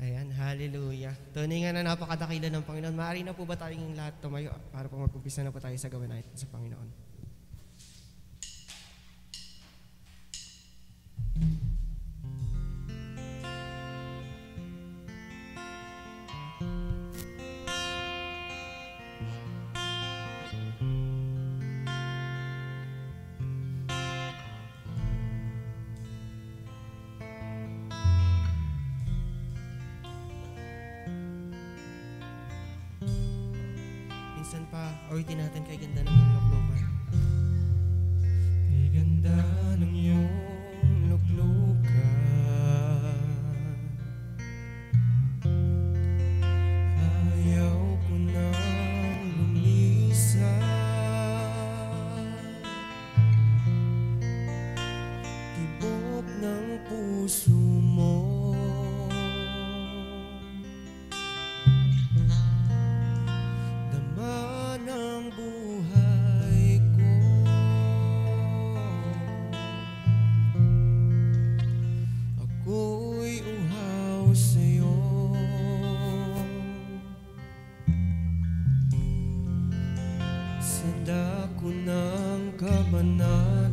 Ayan, hallelujah. Tunay nga na napakadakila ng Panginoon. Maaari na po ba tayong lahat tumayo para po mag-umpisa na po tayo sa gawin natin sa Panginoon? Minsan pa, awitin natin kay ganda ng luklukan. Kay ganda ng iyong luklukan, ayaw ko nang lumisan. Tibok ng puso mo, ng buhay ko. Ako'y uhaw sa'yo. Sa dako ng kabanalan,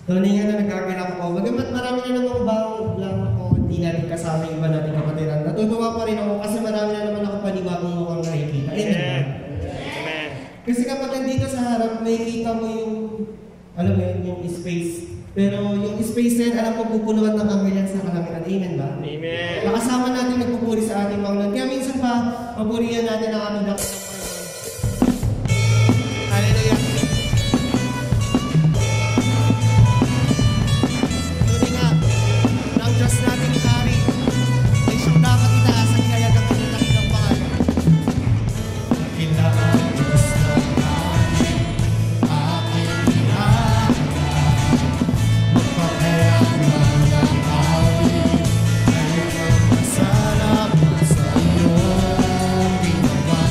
Tunay nga na nagkakalak ko. Bagamat marami na namang bang lang ako, hindi natin kasama yung iba natin kapatiran. Natutuwa pa rin ako kasi marami na naman ako panibagong mukhang nakikita. Amen. Amen. Kasi kapag nandito sa harap, may kita mo yung, alam mo yun, yung space. Pero yung space na yun, alam ko pupuluan ng kamilyan sa kalangitan. Amen ba? Amen. Nakasama natin nagpupuri sa ating Panginoon. Kaya minsan pa, papurihan natin ang aming dakot ng Panginoon. Hallelujah. Tuloy nga, ng Diyos nating hari, ay siyang dapat itaas ang kaya ng kanyang dakilang pangalan. Dakilang Diyos ng hari, aking hinahanap, magpapayag ng hari, ay magpasalamat sa iyong ginawa.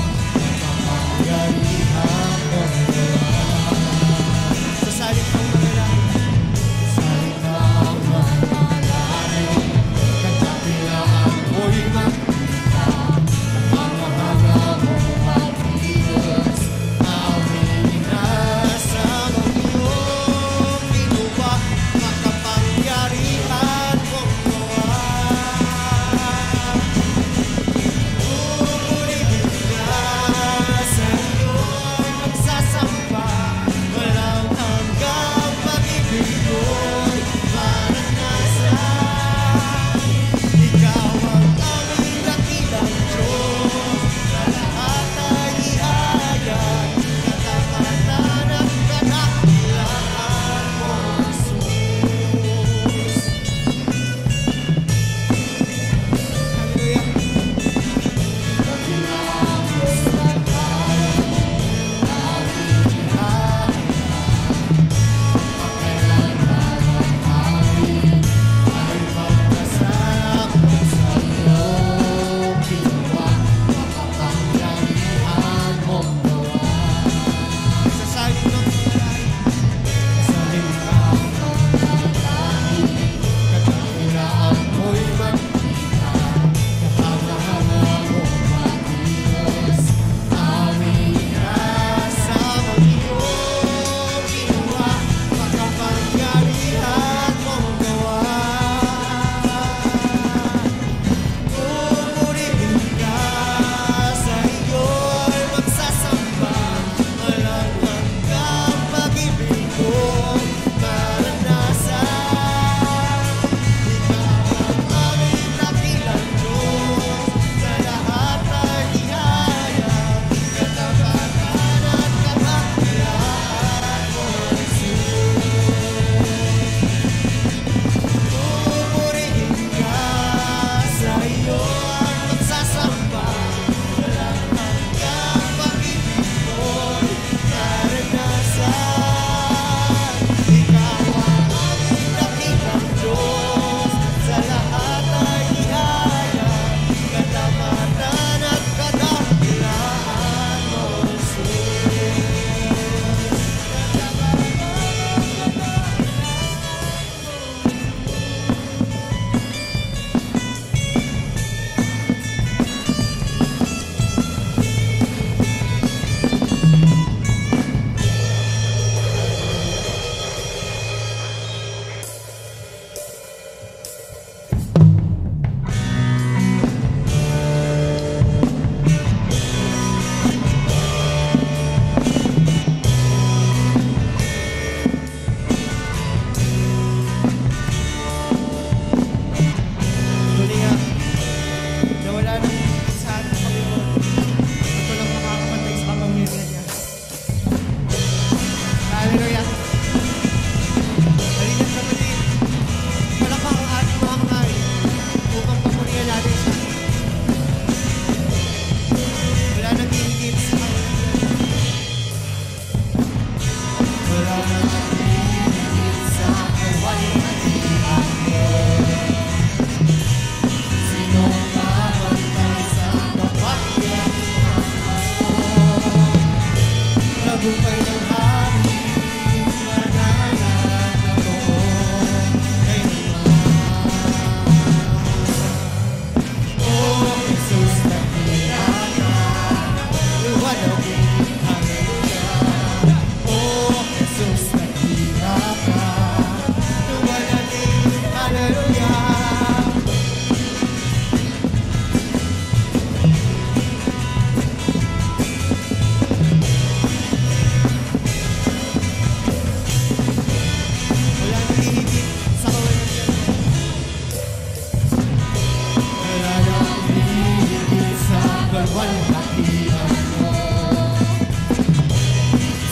luwalhatiin mo.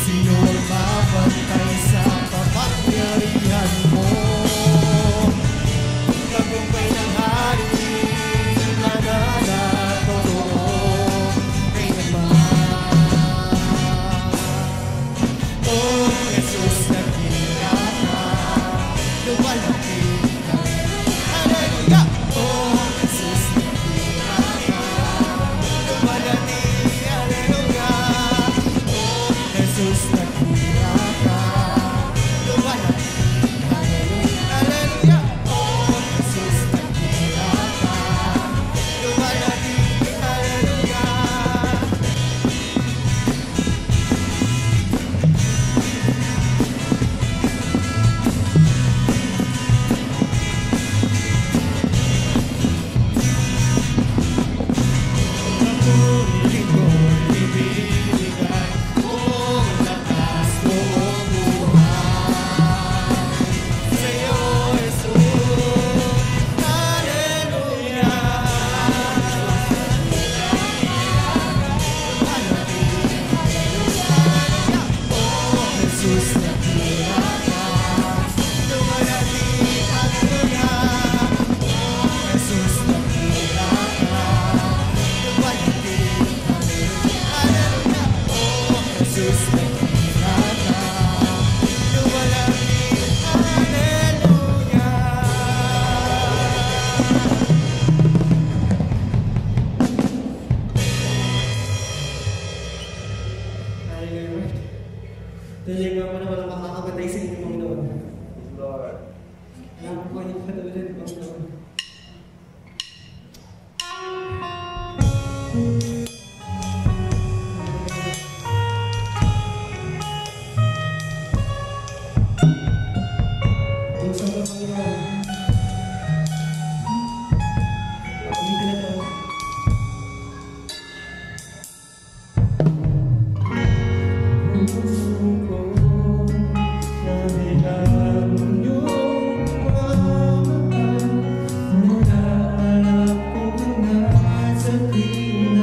Sino ang mapantay sa kapangyarihan mo? Tagumpay ng hari, mananatotoo kay naman. Oh, Jesus, nagkita ka, luwalhatiin ka. Hallelujah! Oh, Jesus, nagkita ka, luwalhatiin. Hallelujah! Oh, Jesus, nagkita ka, luwalhatiin. Hallelujah! Oh, Jesus, nagkita ka, luwalhatiin. Hallelujah! Papuri ko'y ibibigay, buong lakas, buong buhay. Sa'yo, Jesus, hallelujah. Oh, Jesus, nagkita ka, luwalhatiin. Hallelujah. Oh, Jesus, nagkita ka, luwalhatiin. Hallelujah. Oh, Jesus, nagkita ka, luwalhatiin. Hallelujah. Hallelujah. Tuloy nga mo naman ang makakabatay sa inyo, Panginoon. Lord. Alam ko yung katulad, Panginoon. Buksan mo, Panginoon. Dito na to. Puso ko, nahilang iyong pagmamahal. Nag-aalap ko na sa tuwing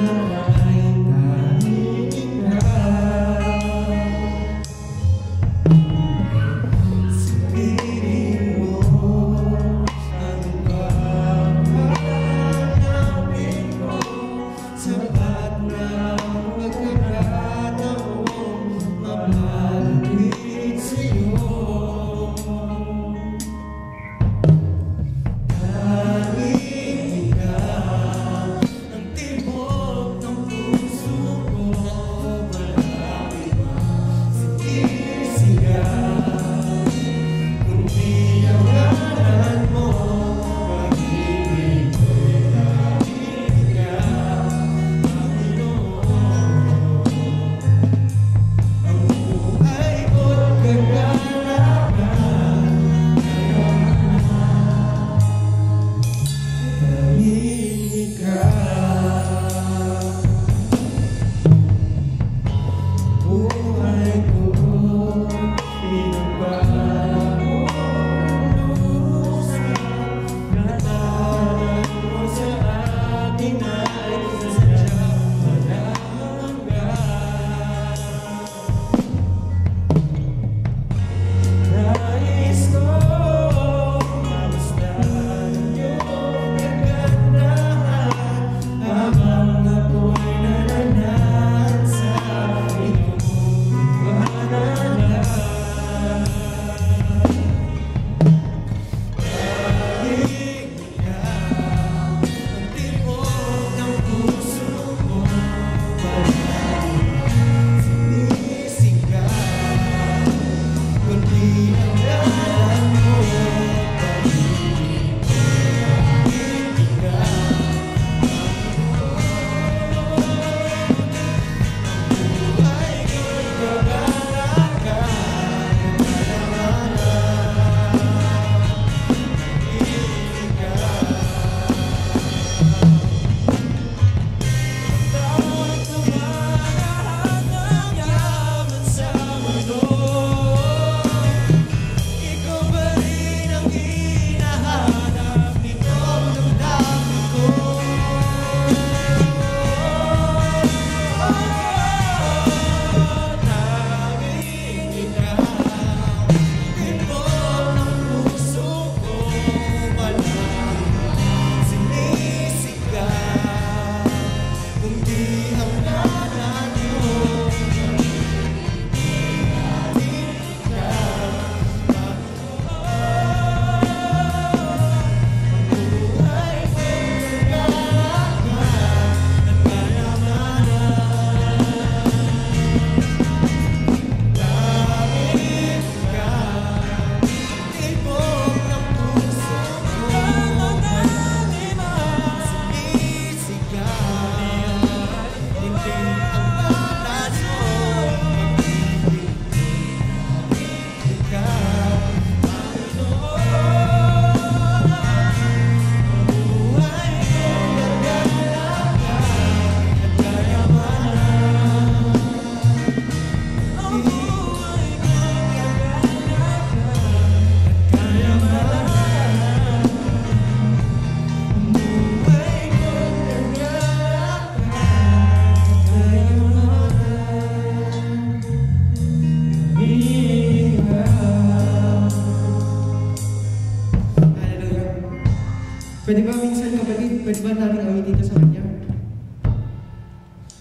minsan kapatid, pwede ba natin awitin ito sa Kanya?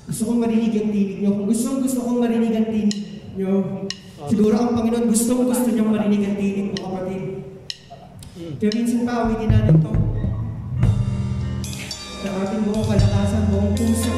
Gusto kong marinig ang tinig niyo. Kung gusto kong marinig ang tinig niyo, siguro ang Panginoon gusto niyang marinig ang tinig mo, kapatid. Kaya minsan pa, awitin natin ito. Sa ating buong kalakasan, buong puso.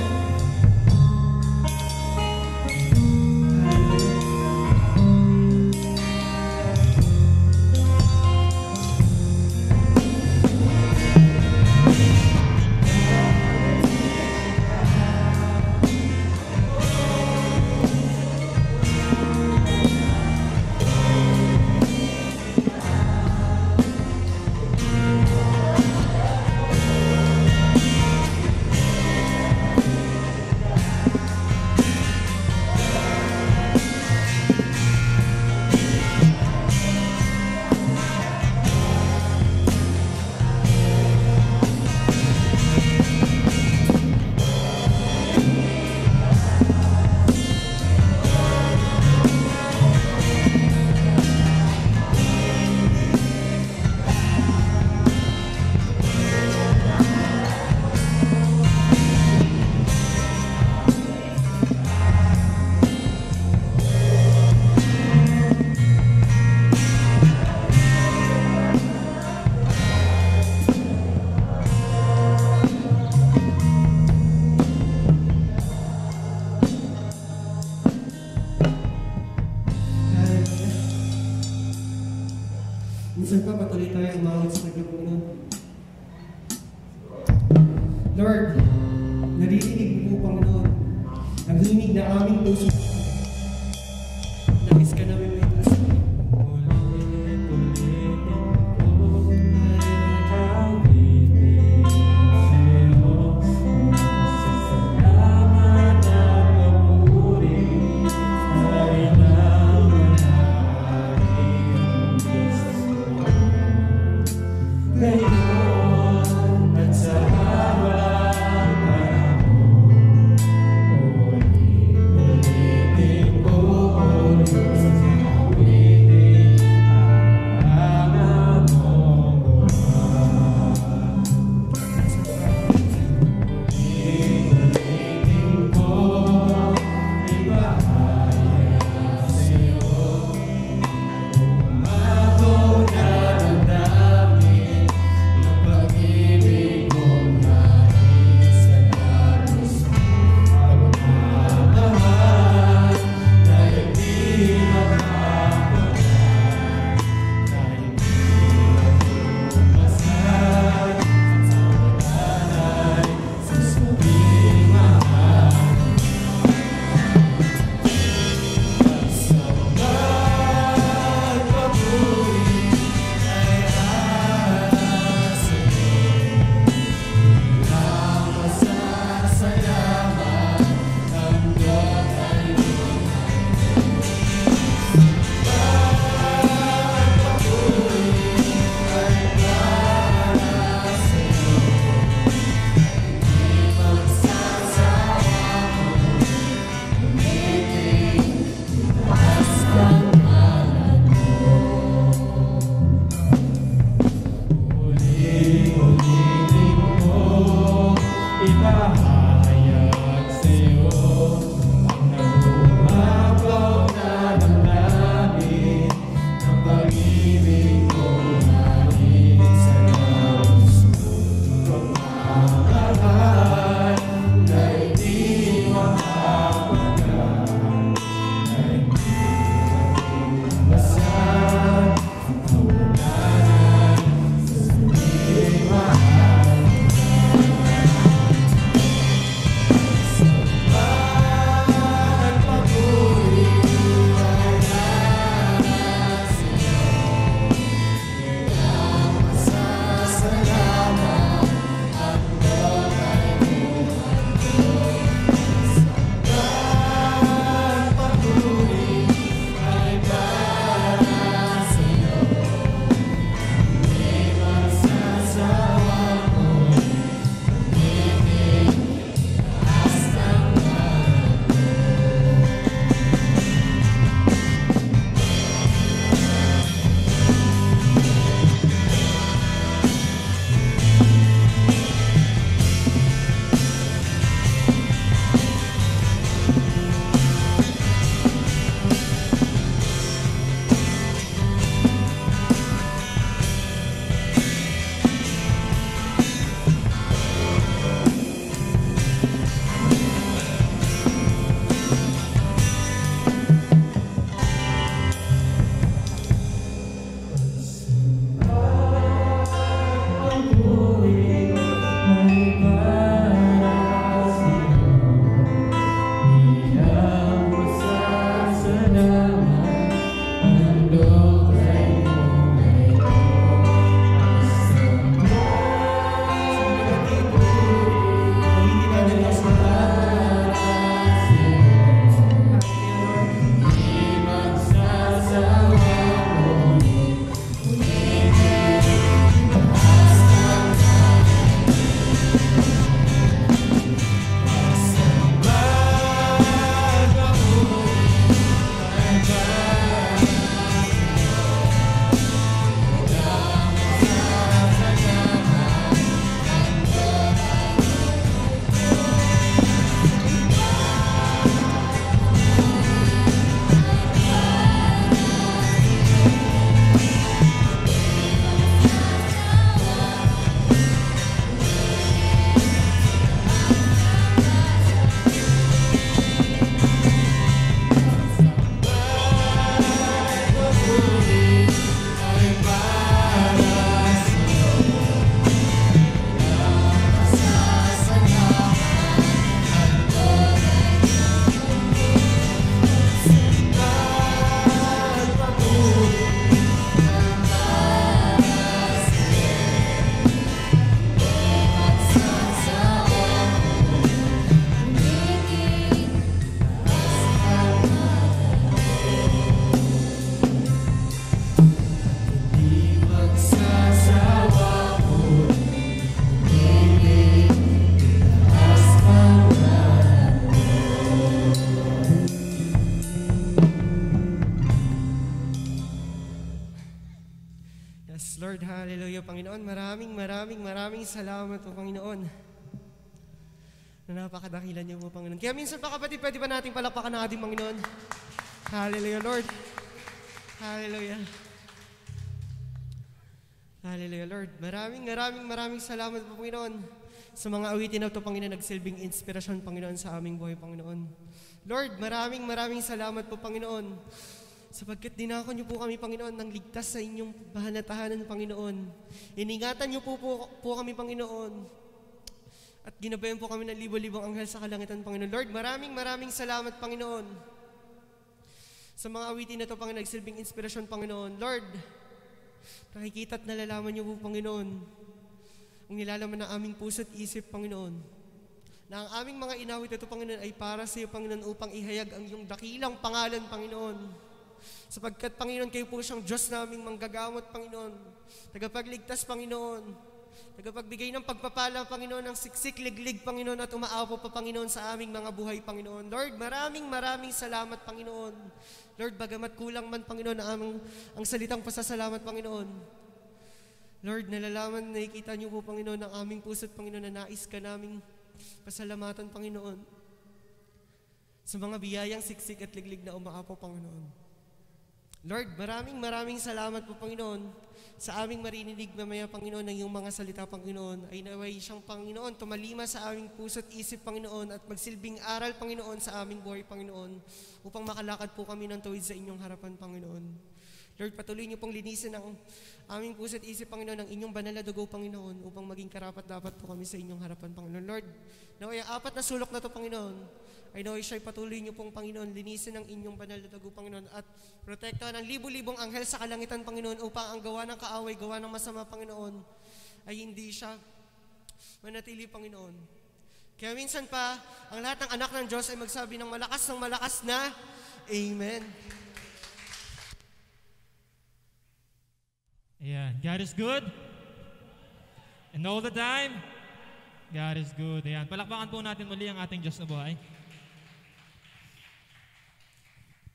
Minsan pa, patuloy tayo umawit sa Panginoon. Lord, naririnig mo, Panginoon, ang himig na aming puso. Nais ka namin may puso. Ulitin ko, maraming salamat po, Panginoon. Na napakadakilan niyo po, Panginoon. Kaya minsan pa kapatid, pwede ba nating palakpakan ng ating Panginoon? Hallelujah, Lord. Hallelujah. Hallelujah, Lord. Maraming salamat po, Panginoon. Sa mga awitin na ito, Panginoon, nagsilbing inspirasyon, Panginoon, sa aming buhay, Panginoon. Lord, maraming salamat po, Panginoon. Sapagkat dinako niyo po kami, Panginoon, ng ligtas sa inyong bahanatahanan, Panginoon. Iningatan niyo po kami, Panginoon. At ginabayan po kami ng libo-libong anghel sa kalangitan, Panginoon. Lord, maraming salamat, Panginoon. Sa mga awitin na ito, Panginoon, nagsilbing inspirasyon, Panginoon. Lord, nakikita at nalalaman niyo po, Panginoon, ang nilalaman ng aming puso at isip, Panginoon, na ang aming mga inawit ito, Panginoon, ay para sa iyo, Panginoon, upang ihayag ang iyong dakilang pangalan, Panginoon. Sapagkat, Panginoon, kayo po siyang Diyos naming manggagamot, Panginoon. Tagapagligtas, Panginoon. Tagapagbigay ng pagpapala, Panginoon, ng siksik, liglig, Panginoon, at umaapo pa, Panginoon, sa aming mga buhay, Panginoon. Lord, maraming salamat, Panginoon. Lord, bagamat kulang man, Panginoon, ang salitang pasasalamat, Panginoon. Lord, nalalaman, nakikita niyo po, Panginoon, ang aming puso't, Panginoon, na nais ka naming pasalamatan, Panginoon. Sa mga biyayang siksik at liglig na umaapo, Panginoon. Lord, maraming salamat po, Panginoon, sa aming marininig mamaya, Panginoon, ng iyong mga salita, Panginoon, ay naway siyang, Panginoon, tumalima sa aming puso't isip, Panginoon, at magsilbing aral, Panginoon, sa aming buhay, Panginoon, upang makalakad po kami ng tuwid sa inyong harapan, Panginoon. Lord, patuloy niyo pong linisin ang aming puso't isip, Panginoon, ng inyong banal na dugo, Panginoon, upang maging karapat-dapat po kami sa inyong harapan, Panginoon. Lord, naway ang apat na sulok na to, Panginoon, ay naway siya'y patuloy niyo pong, Panginoon, linisin ang inyong banal na dugo, Panginoon, at protektahan ng libo-libong anghel sa kalangitan, Panginoon, upang ang gawa ng kaaway, gawa ng masama, Panginoon, ay hindi siya manatili, Panginoon. Kaya minsan pa, ang lahat ng anak ng Diyos ay magsabi ng malakas na Amen. Ayan. God is good. And all the time, God is good. Ayan. Palakpakan po natin muli ang ating Diyos na buhay.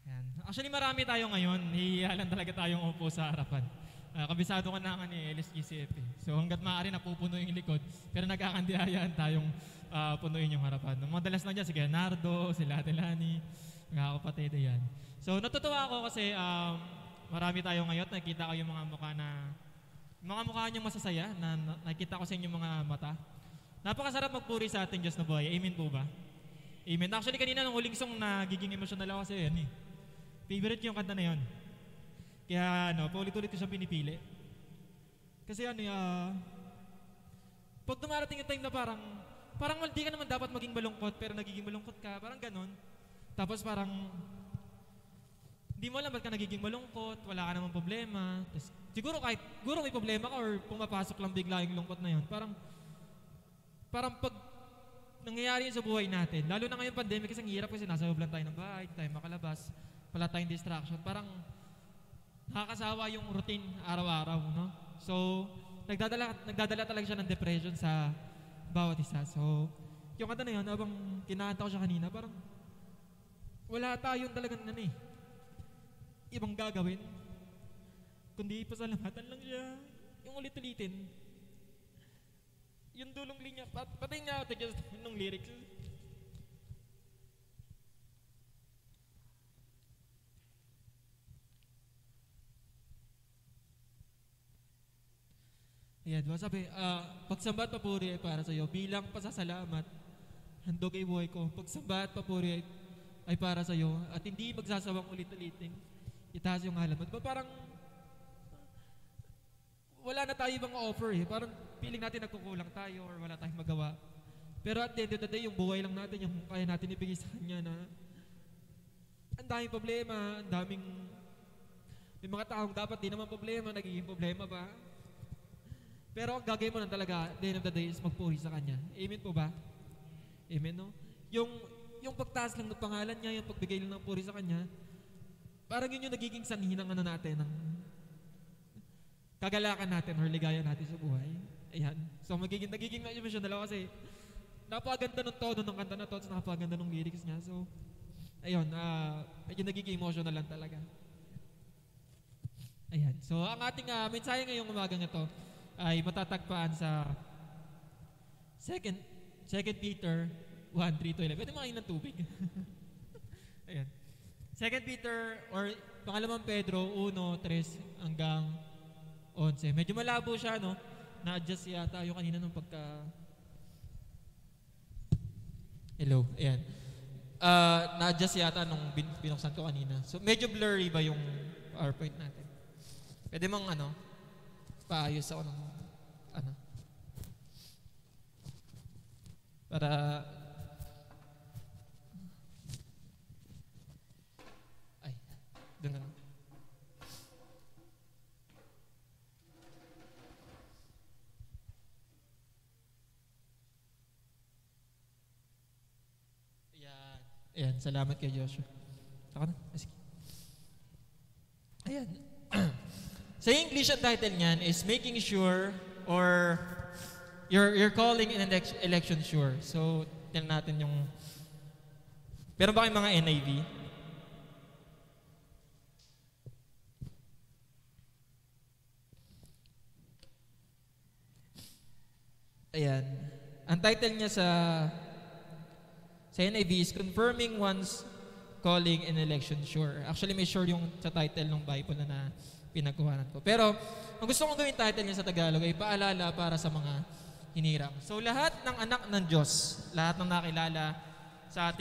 Ayan. Actually, marami tayo ngayon. Hihihalan talaga tayong upo sa harapan. Kabisado ka na nga ni LSGCF. So hanggat maaari napupuno yung likod, pero nagkakandihayaan tayong punuin yung harapan. Madalas na dyan, si Leonardo, si Latelani, mga kapatid, ayan. So natutuwa ako kasi marami tayo ngayon, nakikita ko yung mga mukha niyong masasaya na nakikita ko sa inyong mga mata. Napakasarap magpuri sa ating Diyos na buhay. Amen po ba? Amen. Actually, kanina nung huling song, nagiging emotional ako kasi yan eh. Favorite yung kanta na yun. Kaya paulit-ulit ko siya pinipili. Kasi pag dumarating yung time na parang di ka naman dapat maging malungkot, pero nagiging malungkot ka, parang ganon. Tapos parang, hindi mo alam ba't ka nagiging malungkot, wala ka namang problema. Tapos, siguro may problema ka or pumapasok lang bigla yung lungkot na yun. Parang pag nangyayari yun sa buhay natin, lalo na ngayon pandemic kasi ang hirap kasi nasa loob lang tayo ng bahay, tayo makalabas, wala tayong distraction. Parang nakakasawa yung routine araw-araw, no? So, nagdadala talaga siya ng depression sa bawat isa. So, yung kanta na yun, habang kinakanta ko siya kanina, parang wala tayong talagang ibang gagawin, kundi pasalamatan lang siya. Yung ulit-ulitin. Yung dulong linya, patay nga ito just nung lyrics. Ayan, sabi, pagsamba at papuri ay para sa iyo. Bilang pasasalamat, handog ay buhay ko. Pagsamba at papuri ay para sa iyo. At hindi magsasawang ulit-ulitin. Itaas yung ngalan mo. Diba parang wala na tayo ibang offer eh. Parang feeling natin nagkukulang tayo or wala tayong magawa. Pero at the end of the day, yung buhay lang natin, yung kaya natin ibigay sa Kanya na ang daming problema, may mga taong dapat di naman problema, nagiging problema pa. Pero ang gagawin mo lang talaga, at the end of the day, is magpuri sa Kanya. Amen po ba? Amen, no? Yung pagtaas lang ng pangalan niya, yung pagbigay lang ng puri sa Kanya, parang yun yung nagiging sanhi ng natin, ng kagalakan natin or ligaya natin sa buhay. Ayan. So nagiging emotional ako kasi napakaganda ng tono ng kanta na to, napakaganda ng lyrics niya. So, ayun, medyo nagiging emotional lang talaga. Ayan. So, ang ating mensahe ngayong umagang ito ay matatagpaan sa Second, Second Peter 1:3-11. Pwede makain ng tubig. Ayan. Second Peter or pangalawang Pedro 1:3 hanggang 11. Medyo malabo siya, no? Na-adjust yata yung kanina nung pagka... Hello, ayan. Na-adjust yata nung binuksan ko kanina. So medyo blurry ba yung PowerPoint natin? Pwede mong paayos ako ng para doon na lang. Ayan, salamat kay Joshua. Saka na? Sige. Ayan. Sa English, ang title niyan is Making Sure or You're Calling in Election Sure. So, tignan natin yung... Pero ba kayong mga NIV? Ayan. Ang title niya sa NIV is Confirming One's Calling in Election Sure. Actually, may sure yung sa title ng Bible na pinagkuhanan ko. Pero, ang gusto kong gawin title niya sa Tagalog ay paalala para sa mga hinirang. So, lahat ng anak ng Diyos, lahat ng nakilala sa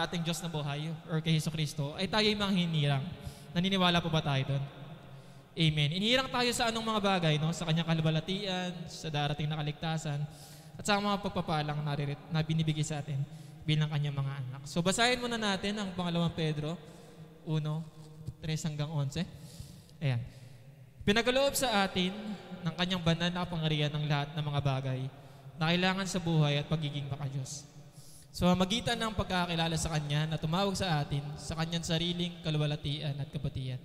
ating Diyos na buhay or kay Jesucristo, ay tayo'y mga hinirang. Naniniwala po ba tayo doon? Amen. Inihirang tayo sa anong mga bagay, no? Sa kanyang kalubalatian, sa darating na kaligtasan, at sa mga pagpapalang na binibigay sa atin bilang kanyang mga anak. So basahin muna natin ang pangalawang Pedro 1:3 hanggang 11. Ayan. Pinagaloob sa atin ng kanyang banal na kapangyarihan ng lahat ng mga bagay na kailangan sa buhay at pagiging makadiyos. So magitan ng pagkakilala sa kanya na tumawag sa atin sa kanyang sariling kaluwalhatian at kabutihan.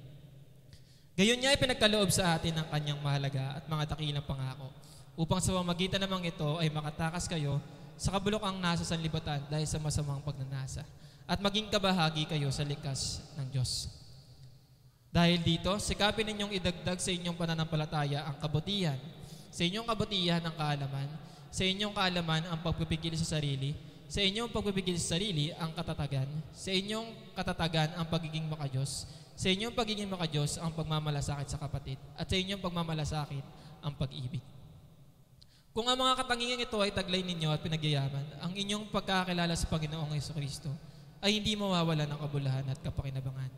Gayon niya ay pinagkaloob sa atin ang kanyang mahalaga at mga dakilang pangako upang sa pamamagitan namang ito ay makatakas kayo sa kabulokang nasa sanlibutan dahil sa masamang pagnanasa at maging kabahagi kayo sa likas ng Diyos. Dahil dito, sikapin ninyong idagdag sa inyong pananampalataya ang kabutihan, sa inyong kabutihan ang kaalaman, sa inyong kaalaman ang pagpipigil sa sarili, sa inyong pagpipigil sa sarili ang katatagan, sa inyong katatagan ang pagiging makadiyos, sa inyong pagiging makadiyos ang pagmamalasakit sa kapatid, at sa inyong pagmamalasakit ang pag-ibig. Kung ang mga katangian ito ay taglay ninyo at pinagyayaman, ang inyong pagkakilala sa Panginoong Jesucristo ay hindi mawawala ng kabulahan at kapakinabangan.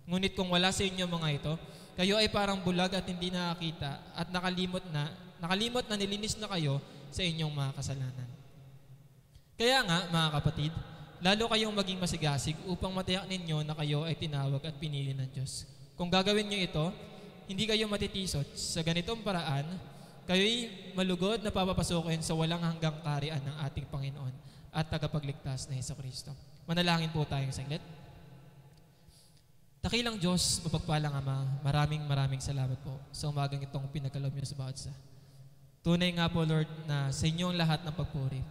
Ngunit kung wala sa inyo mga ito, kayo ay parang bulag at hindi nakakita at nakalimot na nilinis na kayo sa inyong mga kasalanan. Kaya nga, mga kapatid, lalo kayong maging masigasig upang matiyak ninyo na kayo ay tinawag at pinili ng Diyos. Kung gagawin nyo ito, hindi kayo matitisot. Sa ganitong paraan, kayo'y malugod na papapasukin sa walang hanggang kaharian ng ating Panginoon at tagapagligtas na Jesucristo. Manalangin po tayong saglit. Dakilang Diyos, mapagpalang Ama, maraming salamat po sa umagang itong pinagkaloob niyo sa bawat isa. Tunay nga po, Lord, na sa inyong lahat ng pagpuri.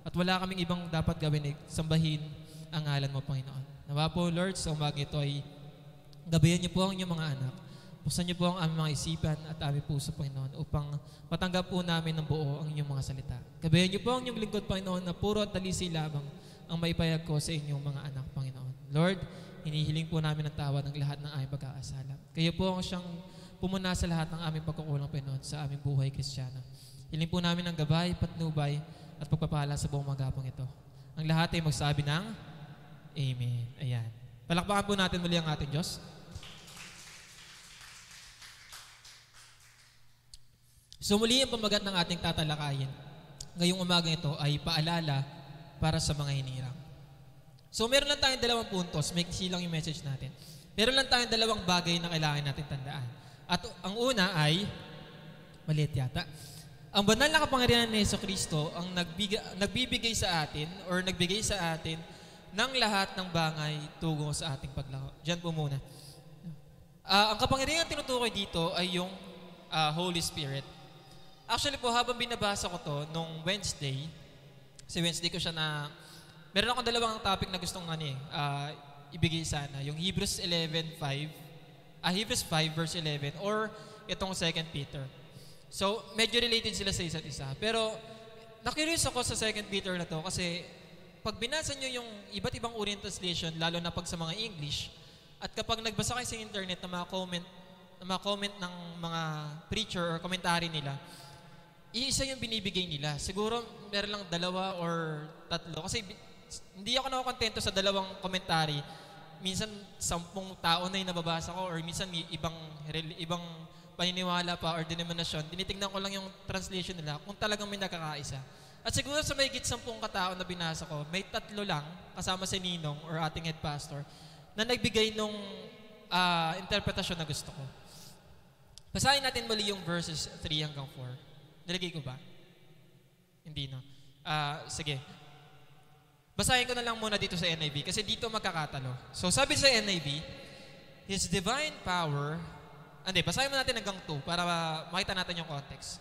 At wala kaming ibang dapat gawin, sambahin ang ngalan mo, Panginoon. Nawa po, Lord, sa umagang ito ay gabayan niyo po ang inyong mga anak. Buksan niyo po ang aming mga isipan at aming puso, Panginoon, upang matanggap po namin ng buo ang inyong mga salita. Gabayan niyo po ang inyong lingkod, Panginoon, na puro at talisi lamang ang maipayag ko sa inyong mga anak, Panginoon. Lord, hinihiling po namin ang tawad ng lahat ng aming pagkakasala. Kayo po ang siyang pumuna sa lahat ng aming pagkukulang, Panginoon, sa aming buhay Kristiyano. Hiling po namin ang gabay, patnubay, at pagpapala sa buong magapang ito. Ang lahat ay magsabi ng Amen. Ayan. Palakpakan po natin muli ang ating Diyos. So muli ang pamagat ng ating tatalakayin ngayong umagang ito ay paalala para sa mga hinirang. So meron lang tayong dalawang puntos, may lang yung message natin. Meron lang tayong dalawang bagay na kailangan natin tandaan. At ang una ay, maliit yata, ang banal na kapangyarihan ni Jesucristo ang nagbibigay sa atin or nagbigay sa atin ng lahat ng bagay tungo sa ating paglako. Diyan po muna. Ang kapangyarihan tinutukoy dito ay yung Holy Spirit. Actually po, habang binabasa ko to nung Wednesday ko siya na, meron akong dalawang topic na gustong ibigay sana. Yung Hebrews 5 verse 11 or itong 2 Peter. So, medyo related sila sa isa't isa. Pero, na-curious ako sa Second Peter na to kasi pag binasa nyo yung iba't ibang uri ng translation, lalo na pag sa mga English, at kapag nagbasa kayo sa internet ng mga comment ng mga preacher or commentary nila, iisa yung binibigay nila. Siguro meron lang 2 or 3 kasi hindi ako nakokontento sa 2 commentary. Minsan 10 tao na yung nababasa ko or minsan may ibang paniniwala pa or denominasyon. Tinitingnan ko lang yung translation nila kung talagang may nakakaisa. At siguro sa mahigit 10 katao na binasa ko, may 3 lang kasama si Ninong or ating head pastor na nagbigay nung interpretasyon na gusto ko. Basahin natin muli yung verses 3 hanggang 4. Nilagay ko ba? Hindi, no? Sige. Basahin ko na lang muna dito sa NIV kasi dito magkakatalo. So sabi sa NIV, His divine power, basahin mo natin hanggang 2 para makita natin yung context.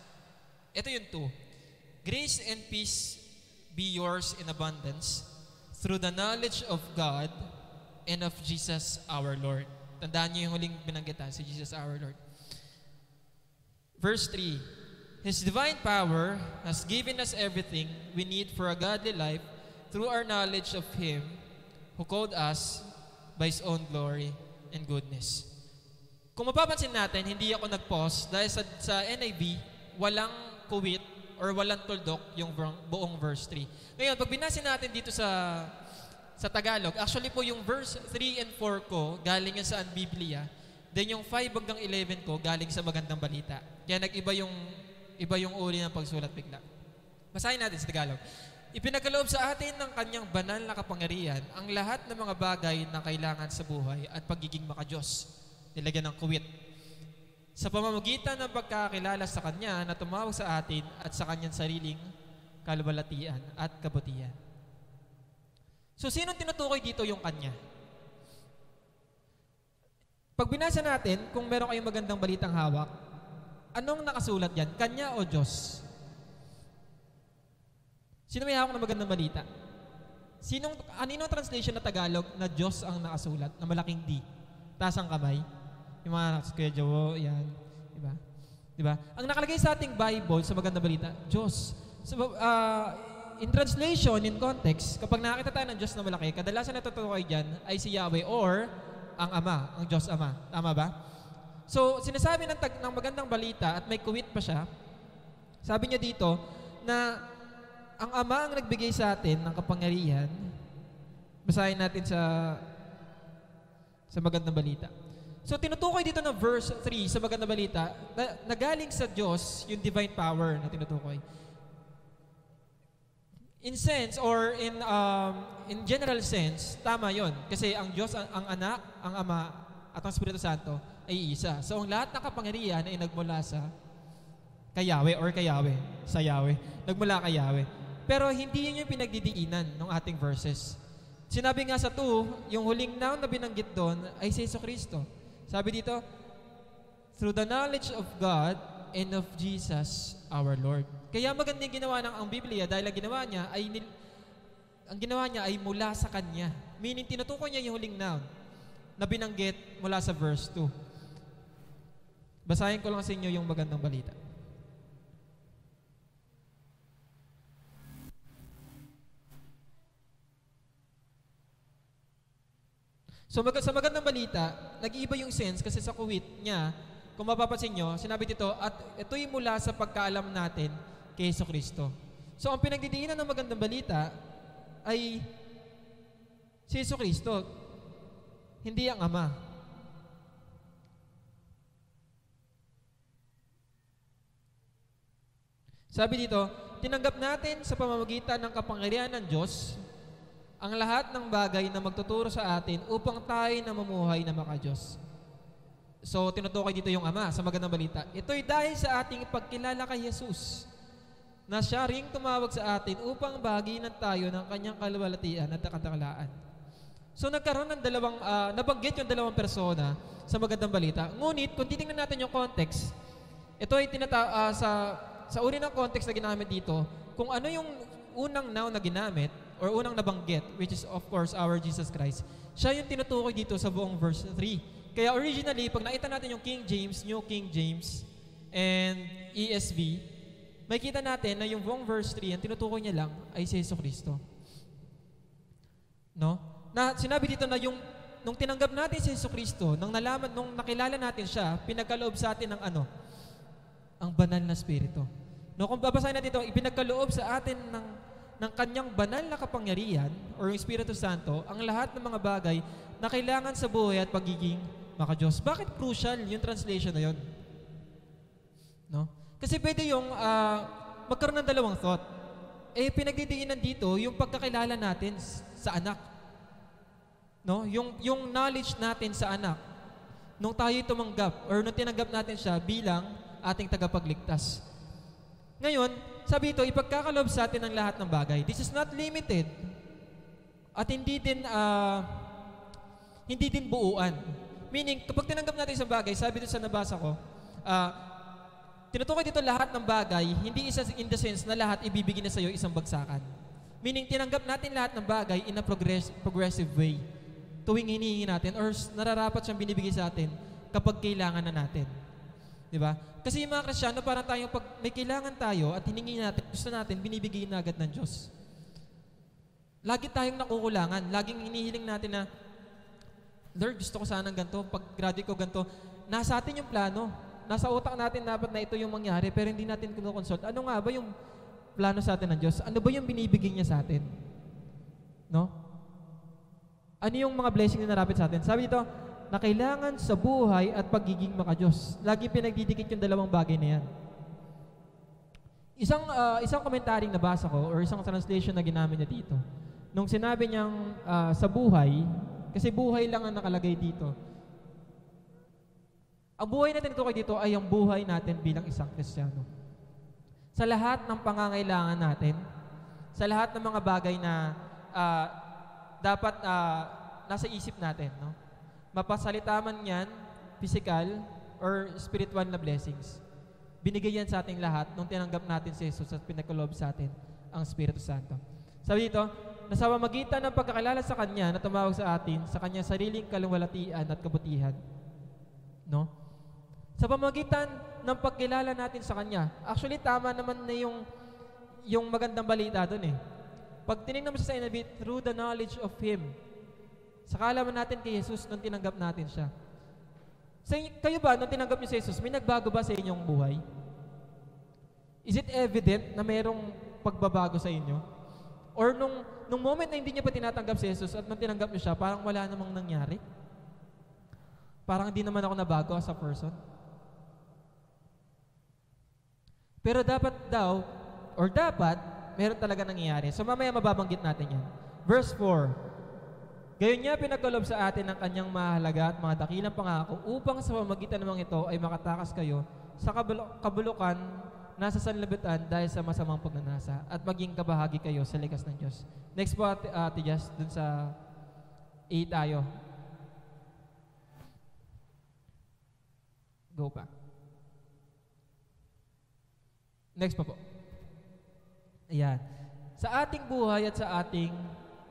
Ito yung 2. Grace and peace be yours in abundance through the knowledge of God and of Jesus our Lord. Tandaan niyo yung huling binanggit, si Jesus our Lord. Verse 3, His divine power has given us everything we need for a godly life through our knowledge of Him who called us by His own glory and goodness. Kung mapapansin natin, hindi ako nag-pause dahil sa NIV, walang kuwit or walang tuldok yung buong verse 3. Ngayon, pag binasin natin dito sa Tagalog, actually po yung verse 3 and 4 ko, galing yan sa Biblia. Then yung 5 hanggang 11 ko, galing sa Magandang Balita. Kaya nag-iba yung uri ng pagsulat bigla. Basahin natin sa Tagalog. Ipinagkaloob sa atin ng kanyang banal na kapangyarihan ang lahat ng mga bagay na kailangan sa buhay at pagiging makadiyos. Nilagyan ng kuwit. Sa pamamagitan ng pagkakilala sa Kanya na tumawag sa atin at sa Kanyang sariling kaluwalhatian at kabutihan. So, sinong tinutukoy dito yung Kanya? Pag binasa natin, kung meron kayong magandang balitang hawak, anong nakasulat yan? Kanya o Diyos? Sino may hawak ng magandang balita? Aninong translation na Tagalog na Diyos ang nakasulat, na malaking D? Taas ang kamay? Yung mga Kuya Jowo, yan. Diba? Diba? Ang nakalagay sa ating Bible, sa magandang balita, Diyos. So, in translation, in context, kapag nakakita tayo ng Diyos na malaki, kadalasan na tutukoy dyan ay si Yahweh or ang Ama, ang Diyos Ama. Tama ba? So, sinasabi ng magandang balita at may kuwit pa siya, sabi niya dito na ang Ama ang nagbigay sa atin ng kapangyarihan. Basahin natin sa magandang balita. So, tinutukoy dito ng verse 3 sa magandang balita na galing sa Diyos yung divine power na tinutukoy. In sense or in general sense, tama yon. Kasi ang Diyos, ang Anak, ang Ama, at ang Espiritu Santo ay isa. So, ang lahat ng kapangyarihan ay nagmula sa Yahweh or Yahweh, sa Yahweh. Nagmula kay Yahweh. Pero hindi yun yung pinagdidiinan ng ating verses. Sinabi nga sa 2, yung huling noun na binanggit doon ay si Jesucristo. Sabi dito, through the knowledge of God and of Jesus our Lord. Kaya maganda yung ginawa ng ang Biblia dahil ang ginawa niya ay mula sa Kanya. Meaning, tinutukoy niya yung huling noun na binanggit mula sa verse 2. Basahin ko lang sa inyo yung magandang balita. So sa magandang balita, nag-iiba yung sense kasi sa kuwit niya, kung mapapansin nyo, sinabi dito, at ito'y mula sa pagkaalam natin kay Jesucristo. So ang pinagdidiinan ng magandang balita ay si Jesucristo, hindi ang Ama. Sabi dito, tinanggap natin sa pamamagitan ng kapangyarihan ng Diyos ang lahat ng bagay na magtuturo sa atin upang tayo na mamuhay na makadiyos. So, tinutukoy dito yung Ama sa magandang balita. Ito'y dahil sa ating pagkilala kay Jesus na siya ring tumawag sa atin upang baginan tayo ng kanyang kaluwalhatian at katakalaan. So, nagkaroon ng nabanggit yung 2 persona sa magandang balita. Ngunit, kung titingnan natin yung context, ito ay sa uri ng context na ginamit dito, kung ano yung unang noun na ginamit or unang nabanggit, which is of course our Jesus Christ, siya yung tinutukoy dito sa buong verse 3. Kaya originally, pag nakita natin yung King James, New King James, and ESV, makikita natin na yung buong verse 3, ang tinutukoy niya lang ay si Jesucristo. No? Na sinabi dito na nung tinanggap natin si Jesucristo, nung nakilala natin siya, pinagkaloob sa atin ng ano? Ang banal na Espiritu. No, kung babasahin natin ito, ipinagkaloob sa atin ng kanyang banal na kapangyarihan or yung Espiritu Santo, ang lahat ng mga bagay na kailangan sa buhay at pagiging maka-Diyos. Bakit crucial yung translation na yun? No? Kasi pwede yung magkaroon ng dalawang thought. Pinagdidiinan dito yung pagkakilala natin sa anak. No? Yung knowledge natin sa anak nung tayo tumanggap or nung tinanggap natin siya bilang ating tagapagligtas. Ngayon, sabi ito, ipagkakaloob sa atin ang lahat ng bagay. This is not limited at hindi din buuan. Meaning, kapag tinanggap natin isang bagay, sabi ito sa nabasa ko, tinutukoy dito lahat ng bagay, hindi isa in the sense na lahat ibibigay na sa iyo isang bagsakan. Meaning, tinanggap natin lahat ng bagay in a progressive way. Tuwing hinihingi natin or nararapat siyang binibigay sa atin kapag kailangan na natin. Diba? Kasi yung mga Kristiyano, parang tayong pag may kailangan tayo at hiningi natin, gusto natin, binibigay na agad ng Diyos. Lagi tayong nakukulangan. Laging hinihiling natin na, Lord, gusto ko sanang ganito. Pag graduate ko ganito, nasa atin yung plano. Nasa utak natin dapat na ito yung mangyari, pero hindi natin kinoconsult. Ano nga ba yung plano sa atin ng Diyos? Ano ba yung binibigay niya sa atin? No? Ano yung mga blessing na narapit sa atin? Sabi dito, na kailangan sa buhay at pagiging maka-Diyos. Lagi pinagdidikit yung dalawang bagay na yan. Isang komentaryong nabasa ko or isang translation na ginamit niya dito. Nung sinabi niyang sa buhay, kasi buhay lang ang nakalagay dito. Ang buhay natin dito ay ang buhay natin bilang isang Kristiyano. Sa lahat ng pangangailangan natin, sa lahat ng mga bagay na dapat nasa isip natin, no? Mapasalita man yan, physical or spiritual na blessings. Binigay yan sa ating lahat nung tinanggap natin si Jesus at pinagkaloob sa atin ang Espiritu Santo. Sabi dito, na sa pamamagitan ng pagkakilala sa Kanya na tumawag sa atin sa Kanyang sariling kaluwalhatian at kabutihan. No? Sa pamamagitan ng pagkilala natin sa Kanya. Actually, tama naman na yung magandang balita doon eh. Pag tinignan mo sa NIV, through the knowledge of Him. Sa kaalaman natin kay Jesus nung tinanggap natin siya. Kayo ba, nung tinanggap niyo si Jesus, may nagbago ba sa inyong buhay? Is it evident na mayroong pagbabago sa inyo? Or nung moment na hindi niyo pa tinatanggap si Jesus at nung tinanggap niyo siya, parang wala namang nangyari? Parang hindi naman ako nabago as a person? Pero dapat, meron talaga nangyayari. So mamaya mababanggit natin yan. Verse 4, gayon niya pinagkaloob sa atin ang kanyang mahalaga at mga dakilang pangako upang sa pamamagitan namang ito ay makatakas kayo sa kabulukan na sa sanlibutan dahil sa masamang pagnanasa at maging kabahagi kayo sa likas ng Diyos. Next po, Ate Jess, dun sa 8 tayo. Go pa. Next pa po. Ayan. Sa ating buhay at sa ating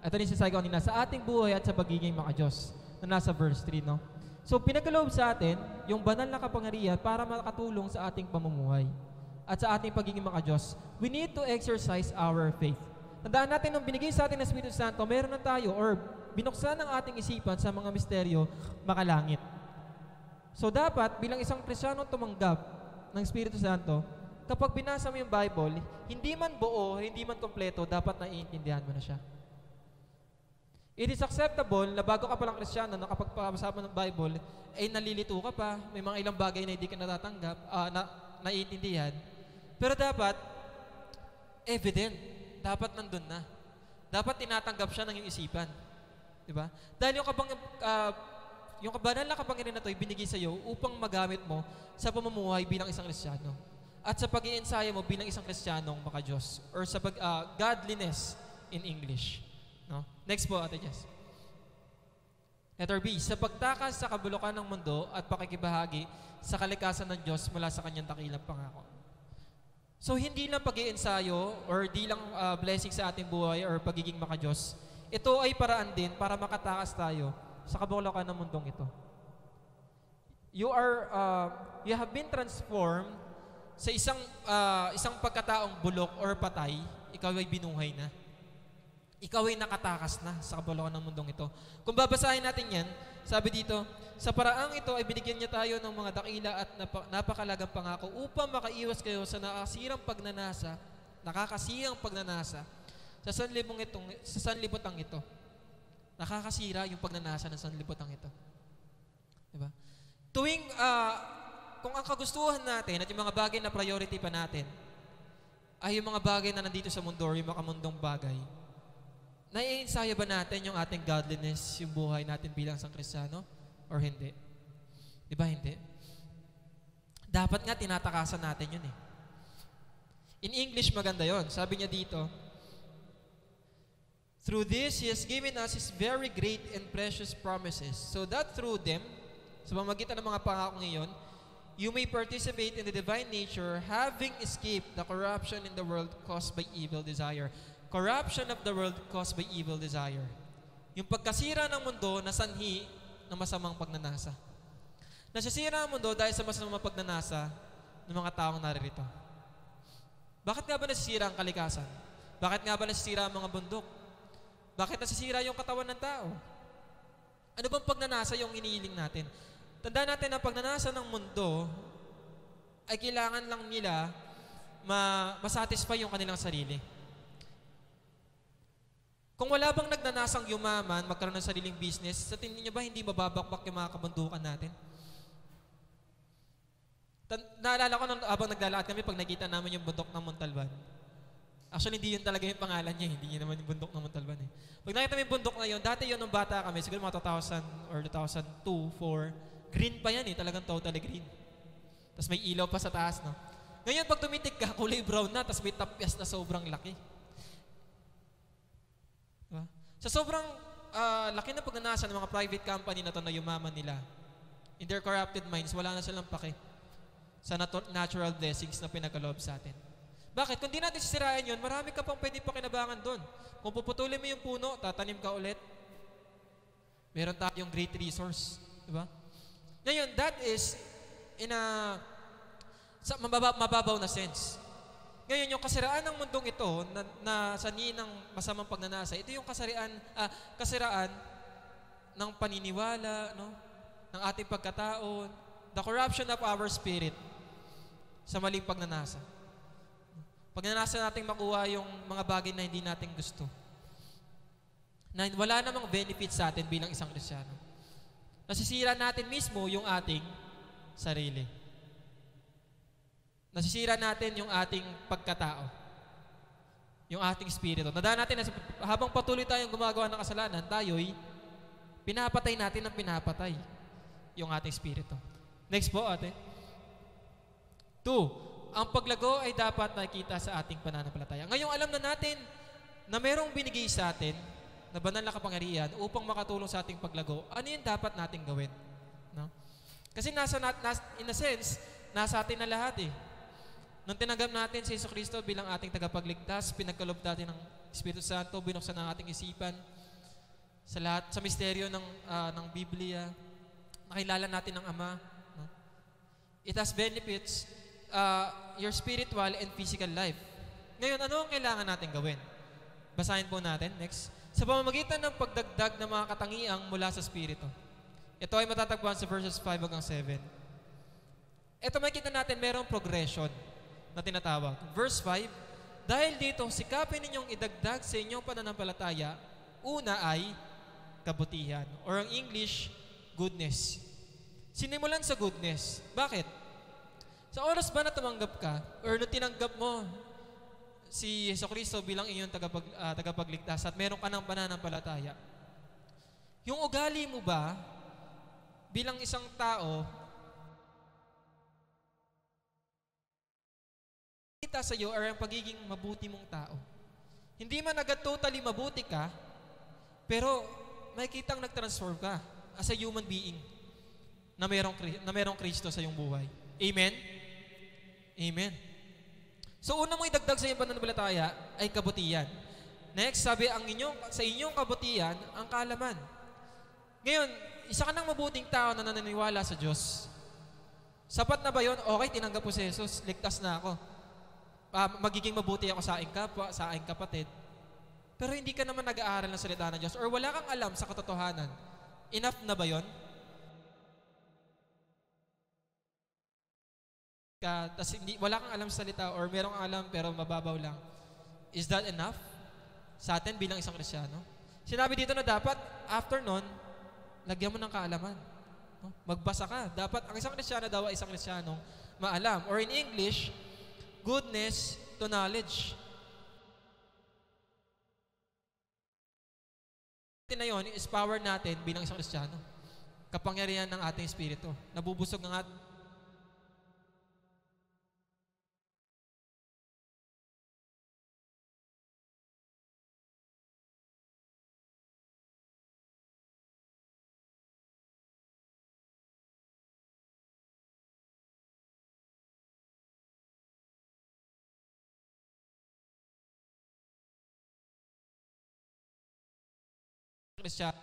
ito rin si Saigon nila, sa ating buhay at sa pagiging maka-Diyos na nasa verse 3, no? So, pinagkaloob sa atin yung banal na kapangyarihan para makatulong sa ating pamumuhay at sa ating pagiging maka-Diyos. We need to exercise our faith. Tandaan natin, nung binigay sa atin ng Espiritu Santo, meron na tayo or binuksan ang ating isipan sa mga misteryo makalangit. So, dapat bilang isang Kristiyano tumanggap ng Espiritu Santo, kapag binasa mo yung Bible, hindi man buo, hindi man kompleto, dapat naiintindihan mo na siya. It is acceptable na bago ka palang Kristiyano, na kapag pabasa mo ng Bible, ay nalilito ka pa, may mga ilang bagay na hindi ka natatanggap, naiintindihan. Pero dapat, evident, dapat nandun na. Dapat tinatanggap siya ng iyong isipan. Diba? Dahil yung banal na kapangyarihan na ito, binigay sa iyo upang magamit mo sa pamumuhay bilang isang Kristiyano. At sa pag-iensaya mo bilang isang Kristiyanong maka-Diyos. Or sa godliness in English. No? Next po, Ate Jess. Letter B, sa pagtakas sa kabulukan ng mundo at pakikibahagi sa kalikasan ng Diyos mula sa kanyang dakilang pangako. So, hindi lang pag-iensayo or di lang blessing sa ating buhay or pagiging maka-Diyos. Ito ay paraan din para makatakas tayo sa kabulukan ng mundong ito. You have been transformed sa isang pagkataong bulok or patay, ikaw ay binuhay na. Ikaw ay nakatakas na sa kabulukan ng mundong ito. Kung babasahin natin yan, sabi dito, sa paraang ito ay binigyan niya tayo ng mga dakila at napakalagang pangako upang makaiwas kayo sa nakakasirang pagnanasa sa sanlibutan ito. Nakakasira yung pagnanasa ng sanlibutan ito. Diba? Kung ang kagustuhan natin at yung mga bagay na priority pa natin ay yung mga bagay na nandito sa mundo or yung makamundong bagay, nai-ensaya ba natin yung ating godliness, yung buhay natin bilang isang Kristiyano? Or hindi? Di ba hindi? Dapat nga tinatakasan natin yun eh. In English, maganda yon. Sabi niya dito, through this, He has given us His very great and precious promises, so that through them, sa pamamagitan ng mga pangako ngayon, you may participate in the divine nature, having escaped the corruption in the world caused by evil desire. Corruption of the world caused by evil desire. Yung pagkasira ng mundo na sanhi ng masamang pagnanasa. Nasisira ang mundo dahil sa masamang pagnanasa ng mga taong naririto. Bakit nga ba nasisira ang kalikasan? Bakit nga ba nasisira ang mga bundok? Bakit nasisira yung katawan ng tao? Ano bang pagnanasa yung iniiling natin? Tandaan natin na pagnanasa ng mundo ay kailangan lang nila masatisfy yung kanilang sarili. Kung wala bang nagnanasang yumaman, magkaroon ng sariling business, sa tingin niyo ba hindi mababakbak yung mga kabundukan natin? Naalala ko habang naglalakad kami pag nakita namin yung bundok ng Montalban. Actually, hindi yun talaga yung pangalan niya. Hindi yun naman yung bundok ng Montalban eh. Pag nakita mo yung bundok na yun, dati yun nung bata kami, siguro mga 2000 or 2002, 2004, green pa yan eh, talagang totally green. Tapos may ilaw pa sa taas, no? Ngayon, pag tumitig ka, kulay brown na, tapos may tapyas na sobrang laki. Diba? Sa sobrang laki na pagnanasa ng mga private company na ito na yumaman nila, in their corrupted minds, wala na silang pake sa natural blessings na pinagkaloob sa atin. Bakit? Kung di natin sisirain yun, marami ka pang pwede pakinabangan doon. Kung puputulin mo yung puno, tatanim ka ulit, meron tayong great resource. Diba? Ngayon, that is in sa mababaw na sense. Ngayon, yung kasiraan ng mundong ito na sanhi ng masamang pagnanasa, ito yung kasiraan ng paniniwala, no? Ng ating pagkatao, the corruption of our spirit sa maling pagnanasa. Pagnanasa nating makuha yung mga bagay na hindi natin gusto. Na wala namang benefit sa atin bilang isang Kristiyano. Nasisira natin mismo yung ating sarili. Nasisira natin yung ating pagkatao. Yung ating spirito. Nadaan natin na habang patuloy tayong gumagawa ng kasalanan, tayo'y pinapatay natin ng pinapatay yung ating spirito. Next po, ate. 2. Ang paglago ay dapat nakikita sa ating pananampalataya. Ngayong alam na natin na merong binigay sa atin na banal na kapangyarihan upang makatulong sa ating paglago, ano yung dapat nating gawin? No? Kasi in a sense, nasa atin na lahat eh. Nung tinanggap natin si Jesucristo bilang ating tagapagligtas, pinagkaloob natin ng Espiritu Santo, binuksan ang ating isipan sa lahat, sa misteryo ng Biblia, nakilala natin ang Ama. No? It has benefits your spiritual and physical life. Ngayon, ano ang kailangan natin gawin? Basahin po natin. Next. Sa pamamagitan ng pagdagdag ng mga katangiang mula sa Espiritu. Ito ay matatagpuan sa verses 5 hanggang 7. Ito makikita natin mayroong progression na tinatawag. Verse 5, dahil dito, sikapin ninyong idagdag sa inyong pananampalataya, una ay kabutihan. Or ang English, goodness. Sinimulan sa goodness. Bakit? Sa oras ba na tumanggap ka, or na tinanggap mo si Jesucristo bilang iyong tagapagligtas at meron ka ng pananampalataya, yung ugali mo ba bilang isang tao kita sa iyo ay ang pagiging mabuti mong tao. Hindi man agad totally mabuti ka, pero makikitang nag-transform ka as a human being na merong Kristo sa iyong buhay. Amen? Amen. So una mo idagdag sa iyong pananampalataya ay kabutihan. Next, sabi sa inyong kabutihan ang kaalaman. Ngayon, isa ka ng mabuting tao na naniniwala sa Diyos. Sapat na ba yun? Okay, tinanggap ko si Jesus, ligtas na ako. Magiging mabuti ako sa aking kapwa, sa aking kapatid. Pero hindi ka naman nag-aaral ng salita ng Diyos or wala kang alam sa katotohanan. Enough na ba yun? Tas wala kang alam sa salita or merong alam pero mababaw lang. Is that enough sa atin bilang isang Kristiyano? Sinabi dito na dapat, after nun, lagyan mo ng kaalaman. No? Magbasa ka. Dapat, ang isang Kristiyano daw ay isang Kristiyanong maalam. Or in English, goodness to knowledge. Na yun is power natin bilang isang Kristiyano. Kapangyarihan ng ating espiritu. Nabubusog ng ating Kristiyano.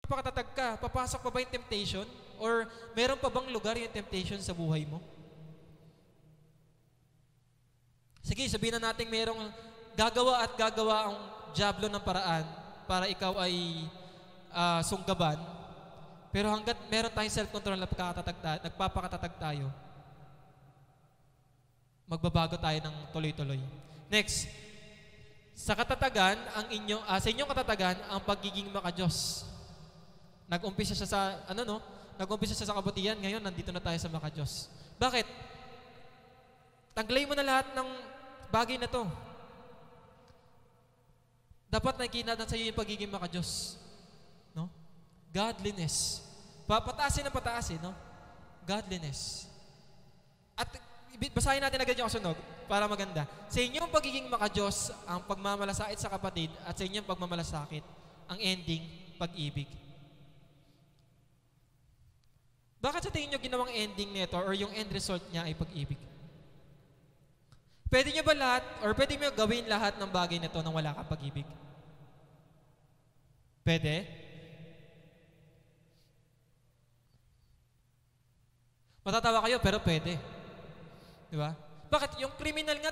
Napakatatag ka, papasok pa ba yung temptation? Or meron pa bang lugar yung temptation sa buhay mo? Sige, sabihin na natin merong gagawa ang diablo ng paraan para ikaw ay sunggaban. Pero hanggat meron tayong self-control na nagpapakatatag tayo, magbabago tayo ng tuloy-tuloy. Next, sa katatagan, sa inyong katatagan, ang pagiging maka-Diyos. Nag-umpisa siya sa kabutihan, ngayon nandito na tayo sa maka-Diyos. Bakit? Tanggalay mo na lahat ng bagay na to. Dapat nakikita sa iyo yung pagiging maka-Diyos. No? Godliness. Pataasin ng pataasin, no? Godliness. At basahin natin agad yung kasunod para maganda. Sa inyong pagiging maka-Diyos, ang pagmamalasakit sa kapatid at sa inyong pagmamalasakit, ang ending, pag-ibig. Bakit sa tingin nyo ginawang ending nito or yung end result niya ay pag-ibig? Pwede nyo ba lahat or pwede nyo gawin lahat ng bagay nito nang wala kang pag-ibig? Pwede? Matatawa kayo, pero pwede. Di ba? Bakit? Yung criminal nga,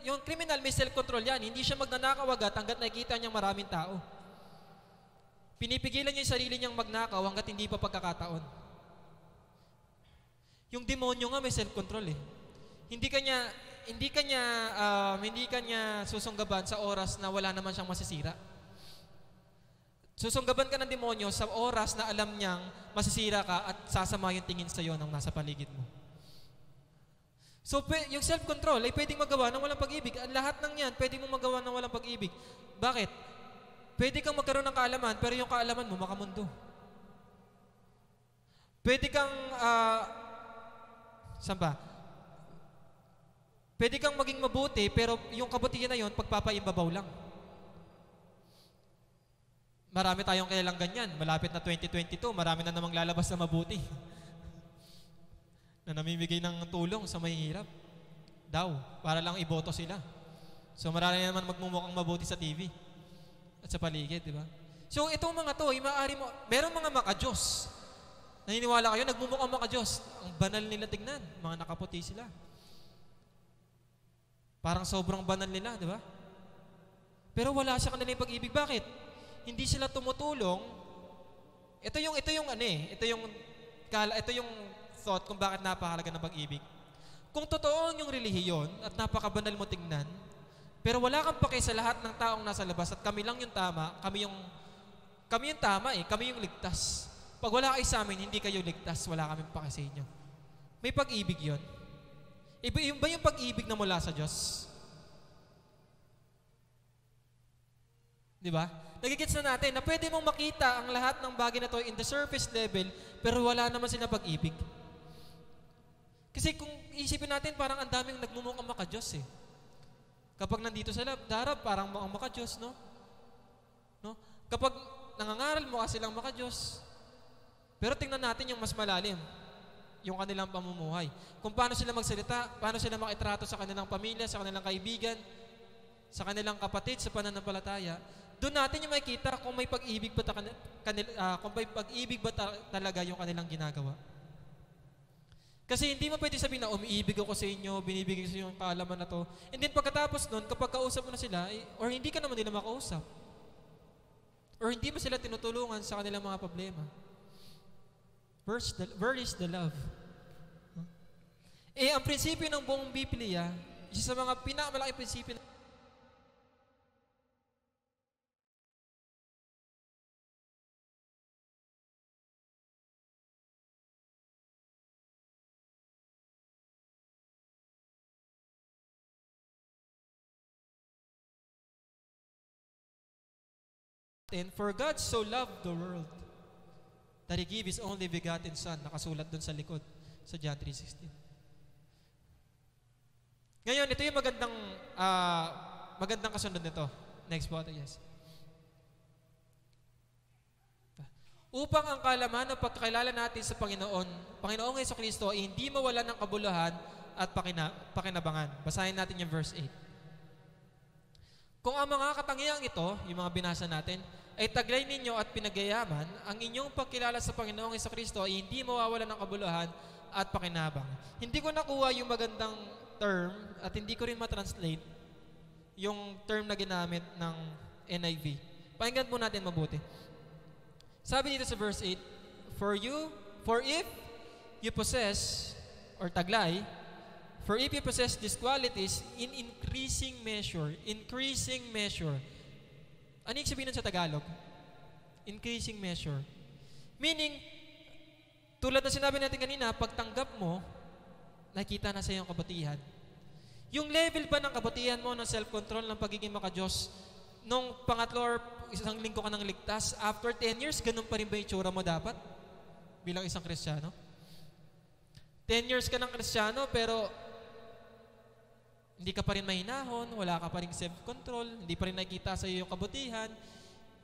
yung criminal may self-control yan. Hindi siya magnanakaw agad hanggat nakikita niyang maraming tao. Pinipigilan niya yung sarili niyang magnakaw hanggat hindi pa pagkakataon. Yung demonyo nga may self-control eh. Hindi kanya susunggaban sa oras na wala naman siyang masisira. Susunggaban ka ng demonyo sa oras na alam niyang masisira ka at sasama yung tingin sa iyo ng nasa paligid mo. So, yung self-control ay pwedeng magawa ng walang pag-ibig. Lahat ng yan, pwedeng mong magawa ng walang pag-ibig. Bakit? Pwede kang magkaroon ng kaalaman, pero yung kaalaman mo makamundo. Pwede kang, saan ba? Pwede kang maging mabuti, pero yung kabutihan na yun, pagpapaimbabaw lang. Marami tayong kilalang ganyan. Malapit na 2022, marami na namang lalabas na mabuti. Na namimigay ng tulong sa mahihirap. Daw, para lang iboto sila. So marami naman magmumukhang mabuti sa TV at sa paligid, di ba? So itong mga to, maaari mo, merong mga maka-Diyos. Naniniwala kayo, nagmumukhang maka-Diyos. Ang banal nila tignan, mga nakaputi sila. Parang sobrang banal nila, di ba? Pero wala sa kanila yung pag-ibig. Bakit? Hindi sila tumutulong. Ito yung thought kung bakit napakahalaga ng pag-ibig. Kung totoo yung relihiyon at napakabanal mo tingnan, pero wala kang pake sa lahat ng taong nasa labas at kami lang yung tama, kami yung tama eh, kami yung ligtas. Pag wala kayo sa amin, hindi kayo ligtas, wala kaming pake sa inyo. May pag-ibig yun. Iba yung pag-ibig na mula sa Diyos? Di ba? Nagigits na natin na pwede mong makita ang lahat ng bagay na to in the surface level, pero wala naman sila pag-ibig. Kasi kung isipin natin, parang ang daming nagmumukhang maka-Diyos eh. Kapag nandito sa darap, parang mukhang maka-Diyos, no? Kapag nangangaral mo kasi lang maka-Diyos. Pero tingnan natin yung mas malalim, yung kanilang pamumuhay. Kung paano sila magsalita, paano sila makitrato sa kanilang pamilya, sa kanilang kaibigan, sa kanilang kapatid, sa pananampalataya. Doon natin yung makikita kung may pag-ibig ba, talaga yung kanilang ginagawa. Kasi hindi mo pwede sabihin na umiibig ako sa inyo, binibigay sa inyo yung kaalaman na to. And then pagkatapos nun, kapag kausap mo na sila, or hindi ka naman nila makausap, or hindi mo sila tinutulungan sa kanilang mga problema. Where is the love? Ang prinsipyo ng buong Biblia, isa sa mga pinakamalaking prinsipyo for God so loved the world that He gave His only begotten Son. Nakasulat doon sa likod, sa John 3:16. Ngayon, ito yung magandang kasunod nito. Next po, yes. Upang ang kalaman ng pagkakilala natin sa Panginoong Jesucristo ay hindi mawala ng kabuluhan at pakinabangan. Basahin natin yung verse 8. Kung ang mga katangiang ito, yung mga binasa natin, ay taglay ninyo at pinagayaman, ang inyong pagkilala sa Panginoong Jesucristo ay hindi mawawala ng kabuluhan at pakinabang. Hindi ko nakuha yung magandang term at hindi ko rin matranslate yung term na ginamit ng NIV. Pakinggan po natin mabuti. Sabi dito sa verse 8, For if you possess, or taglay, for if you possess these qualities in increasing measure, ano yung sabihin nun sa Tagalog? Increasing measure. Meaning, tulad na sinabi natin kanina, pagtanggap mo, nakita na sa iyong kabutihan. Yung level ba ng kabutihan mo, ng self-control, ng pagiging maka-Diyos, nung pangatlo or isang linggo ka nang ligtas, after 10 years, ganun pa rin ba yung tsura mo dapat? Bilang isang Kristiyano? 10 years ka ng Kristiyano, pero hindi ka pa rin mahinahon, wala ka pa rin self-control, hindi pa rin nakikita sa iyo yung kabutihan.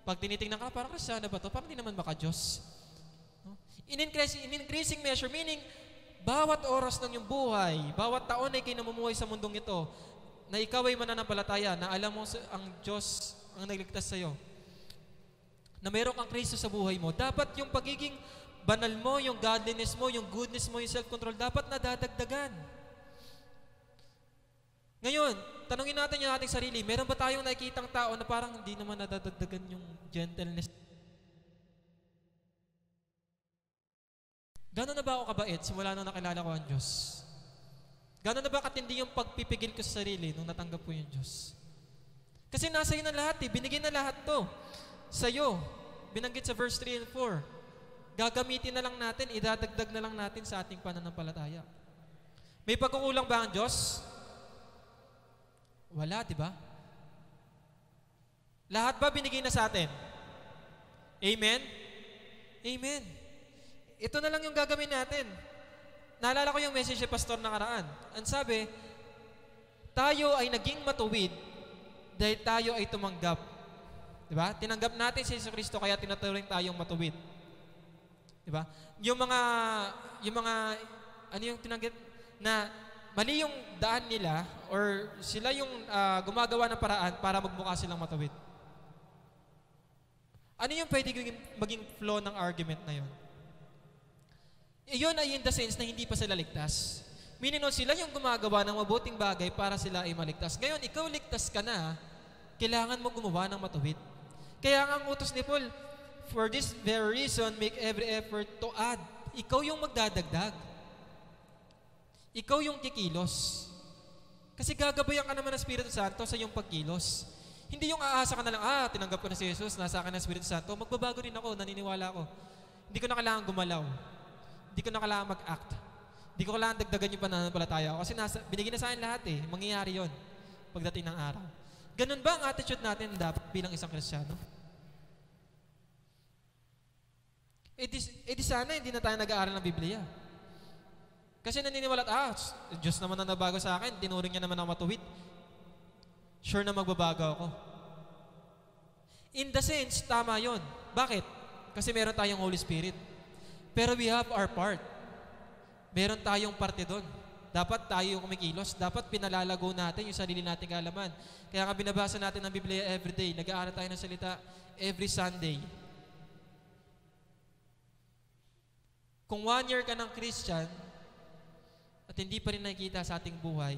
Pag tinitingnan ka, parang Kristiyano ba to? Parang hindi naman maka-Diyos. In increasing measure, meaning, bawat oras ng iyong buhay, bawat taon ay kinamumuhay sa mundong ito, na ikaw ay mananampalataya, na alam mo ang Diyos ang nagligtas sa iyo, na mayroon kang Kristo sa buhay mo, dapat yung pagiging banal mo, yung godliness mo, yung goodness mo, yung self-control, dapat nadadagdagan. Ngayon, tanungin natin yung ating sarili, meron ba tayong nakikitang tao na parang hindi naman nadadagdagan yung gentleness? Gano'n na ba ako kabait simula nung nakilala ko ang Diyos? Gano'n na ba katindi yung pagpipigil ko sa sarili nung natanggap ko yung Diyos? Kasi nasa iyo na lahat eh, binigay na lahat to sa'yo. Binanggit sa verse 3 and 4. Gagamitin na lang natin, idadagdag na lang natin sa ating pananampalataya. May pagkukulang ba ang Diyos? Wala, di ba? Lahat ba binigay na sa atin? Amen? Amen. Ito na lang yung gagawin natin. Naalala ko yung message ni Pastor nakaraan. Ang sabi, tayo ay naging matuwid dahil tayo ay tumanggap. Diba? Tinanggap natin si Yesu Cristo kaya tinaturing tayong matuwid. Diba? Yung mga, ano yung tinanggap na mali yung daan nila or sila yung gumagawa ng paraan para magmukha silang matuwid. Ano yung pwede maging flow ng argument na yun? Iyon ay in the sense na hindi pa sila ligtas. Meaning sila yung gumagawa ng mabuting bagay para sila ay maligtas. Ngayon, ikaw ligtas ka na, kailangan mo gumawa ng matuwid. Kaya nga ang utos ni Paul, for this very reason, make every effort to add. Ikaw yung magdadagdag. Ikaw yung kikilos. Kasi gagabayan ka naman ng Espiritu Santo sa iyong pagkilos. Hindi yung aasa ka na lang, tinanggap ko na si Jesus, nasa akin ng Espiritu Santo, magbabago din ako, naniniwala ako. Hindi ko na kailangan gumalaw. Hindi ko na kailangan mag-act. Hindi ko kailangan dagdagan yung pananampalataya ko. Kasi binigyan na sa akin lahat eh. Mangyayari yon pagdating ng araw. Ganun ba ang attitude natin dapat bilang isang Kristiyano? Di sana hindi na tayo nag-aaral ng Biblia. Kasi naniniwala Diyos naman ang nabago sa akin, tinuring niya naman ako matuwid. Sure na magbabago ako. In the sense, tama yon. Bakit? Kasi meron tayong Holy Spirit. Pero we have our part. Meron tayong parte doon. Dapat tayo yung kumikilos. Dapat pinalalago natin yung sarili nating kaalaman. Kaya nga binabasa natin ang Biblia every day. Nag-aaral tayo ng salita every Sunday. Kung 1 year ka ng Christian at hindi pa rin nakikita sa ating buhay,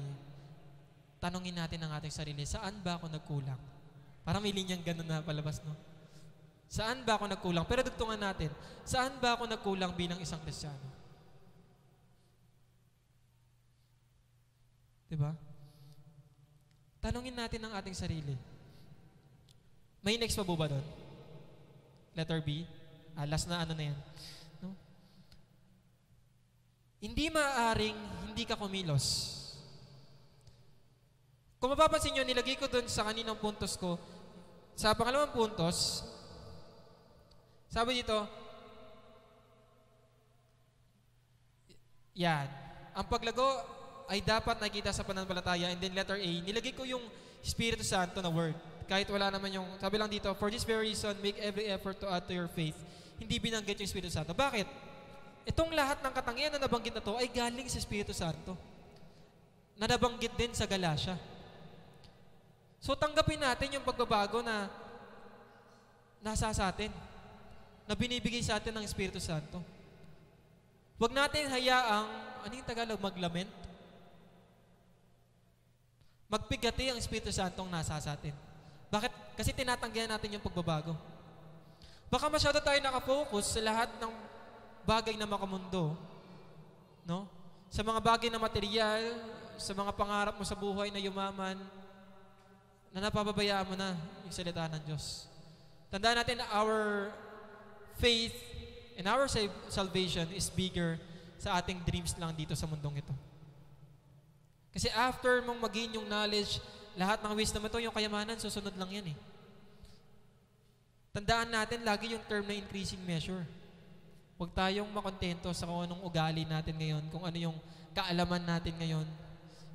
tanungin natin ang ating sarili, saan ba ako nagkulang? Parang may linyang ganun na palabas, no? Saan ba ako nagkulang? Pero dugtungan natin, saan ba ako nagkulang bilang isang Kristiyano? Diba? Tanungin natin ang ating sarili. May next pa ba doon? Letter B? Last na ano na yan. No? Hindi maaaring hindi ka kumilos. Kung mapapansin nyo, nilagay ko doon sa kaninang puntos ko, sa pangalawang puntos, sabi dito, yan, ang paglago ay dapat nakita sa pananampalataya. And then letter A, nilagay ko yung Espiritu Santo na word. Kahit wala naman yung, sabi lang dito, for this very reason, make every effort to add to your faith. Hindi binanggit yung Espiritu Santo. Bakit? Itong lahat ng katangian na nabanggit na to ay galing sa Espiritu Santo. Na nabanggit din sa Galatia. So tanggapin natin yung pagbabago na nasa sa atin. Na binibigay sa atin ng Espiritu Santo. Huwag natin hayaang, ano yung Tagalog, maglament? Magpigati ang Espiritu Santong nasa sa atin. Bakit? Kasi tinatanggihan natin yung pagbabago. Baka masyado tayo nakafocus sa lahat ng bagay na makamundo. No? Sa mga bagay na material, sa mga pangarap mo sa buhay na yumaman, na napapabayaan mo na yung salita ng Diyos. Tandaan natin na our faith and our salvation is bigger sa ating dreams lang dito sa mundong ito. Kasi after mong mag-gain yung knowledge, lahat ng wisdom ito, yung kayamanan, susunod lang yan eh. Tandaan natin lagi yung term na increasing measure. Huwag tayong makontento sa kung anong ugali natin ngayon, kung ano yung kaalaman natin ngayon,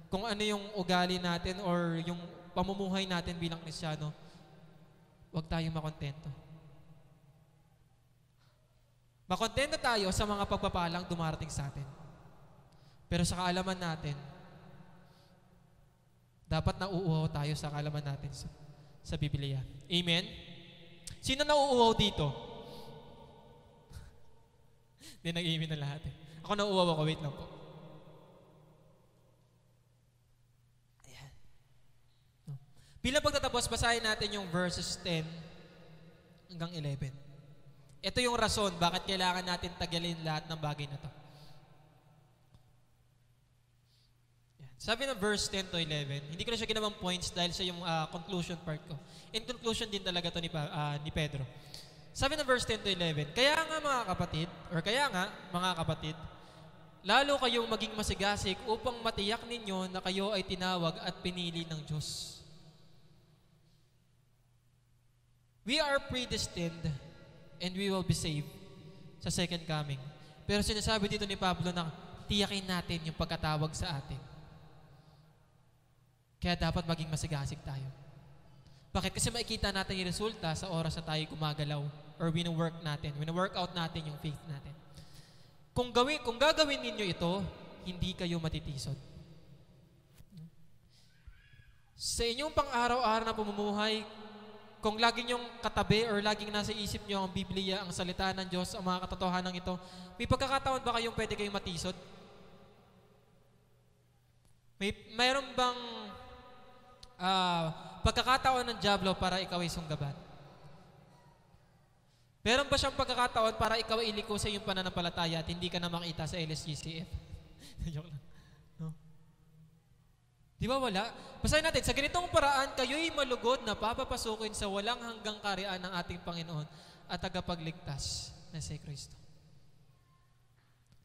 kung ano yung ugali natin or yung pamumuhay natin bilang Kristiyano. Huwag tayong makontento. Makontento tayo sa mga pagpapalang dumarating sa atin. Pero sa kaalaman natin, dapat nauuhaw tayo sa kaalaman natin sa Biblia. Amen? Sino nauuhaw dito? Hindi nag-amen na lahat eh. Ako nauuwaw ako, wait lang po. Ayan. No. Bilang pagtatapos, basahin natin yung verses 10 hanggang 11. Ito yung rason bakit kailangan natin tagalin lahat ng bagay na to. Ayan. Sabi ng verse 10 to 11, hindi ko na siya ginawang points dahil sa yung conclusion part ko. In conclusion din talaga to ni Pedro. Sabi ng verse 10 to 11, kaya nga mga kapatid, lalo kayong maging masigasig upang matiyak ninyo na kayo ay tinawag at pinili ng Diyos. We are predestined and we will be saved sa second coming. Pero sinasabi dito ni Pablo na tiyakin natin yung pagkatawag sa atin. Kaya dapat maging masigasig tayo. Bakit? Kasi makikita natin yung resulta sa oras na tayo gumagalaw or wino-work out natin yung faith natin. Kung gagawin ninyo ito, hindi kayo matitisod. Sa inyong pang-araw-araw na pamumuhay, kung lagi nyong katabi or laging nasa isip nyo ang Biblia, ang salita ng Diyos, ang mga katotohanan ito, may pagkakataon ba kayong pwede kayong matisod? Mayroon bang pagkakataon ng dyablo para ikaw ay sunggaban? Meron ba siyang pagkakataon para ikaw ay iliko sa iyong pananampalataya at hindi ka na makita sa LSGCF? Joke lang. No? Di ba wala? Basahin natin, sa ganitong paraan, kayo'y malugod na papapasukin sa walang hanggang kariyan ng ating Panginoon at tagapagligtas na si Kristo.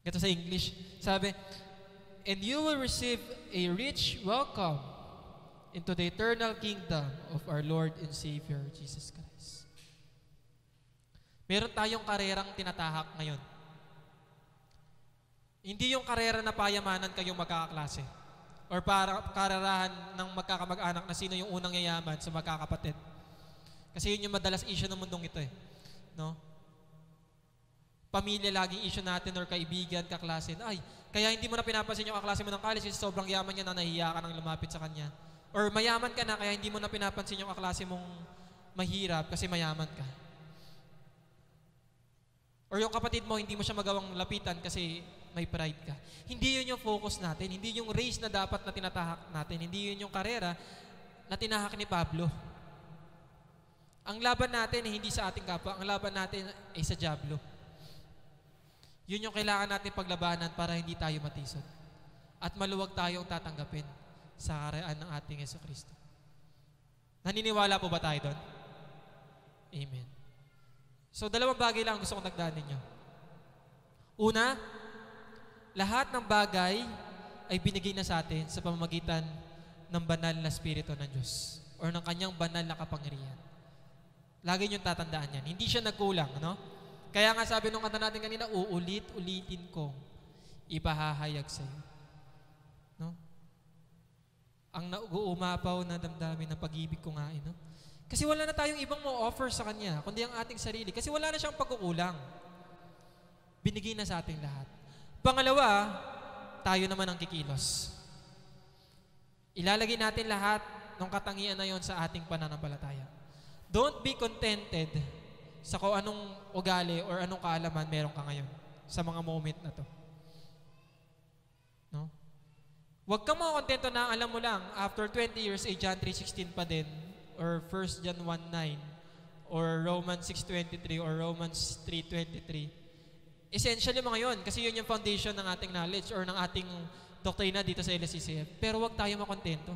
Ito sa English, sabi, and you will receive a rich welcome into the eternal kingdom of our Lord and Savior, Jesus Christ. Meron tayong karerang tinatahak ngayon. Hindi yung karera na payamanan kayong magkakaklase or para karerahan ng magkakamag-anak na sino yung unang yayaman sa magkakapatid. Kasi yun yung madalas issue ng mundong ito eh. No? Pamilya laging issue natin or kaibigan, kaklase. Ay, kaya hindi mo na pinapansin yung kaklase mo ng college kasi sobrang yaman niya na nahihiya ka nang lumapit sa kanya. Or mayaman ka na kaya hindi mo na pinapansin yung kaklase mong mahirap kasi mayaman ka. Or yung kapatid mo, hindi mo siya magawang lapitan kasi may pride ka. Hindi yun yung focus natin. Hindi yung race na dapat na tinatahak natin. Hindi yun yung karera na tinahak ni Pablo. Ang laban natin hindi sa ating kapwa. Ang laban natin ay sa dyablo. Yun yung kailangan natin paglabanan para hindi tayo matisod. At maluwag tayong tatanggapin sa karayaan ng ating Jesucristo. Naniniwala po ba tayo doon? Amen. So, dalawang bagay lang gusto kong nagdaan ninyo. Una, lahat ng bagay ay binigay na sa atin sa pamamagitan ng banal na Espiritu ng Diyos or ng kanyang banal na kapangyarihan. Lagi niyong tatandaan yan. Hindi siya nagkulang, no? Kaya nga sabi nung kanta natin kanina, uulit-ulitin kong ipahahayag sa iyo. No? Ang nauumapaw na damdamin ng pag-ibig ko nga, no? Kasi wala na tayong ibang mo-offer sa Kanya, kundi ang ating sarili. Kasi wala na siyang pagkukulang. Binigay na sa ating lahat. Pangalawa, tayo naman ang kikilos. Ilalagay natin lahat ng katangian na yon sa ating pananampalataya. Don't be contented sa kung anong ugali or anong kaalaman meron ka ngayon sa mga moment na to. No? Huwag kang makakontento na alam mo lang, after 20 years, John 3:16 pa din, or 1 John 1:9, or Romans 6:23, or Romans 3:23. Essentially mga yun, kasi yun yung foundation ng ating knowledge or ng ating doktrina dito sa LSCCF. Pero huwag tayo makontento.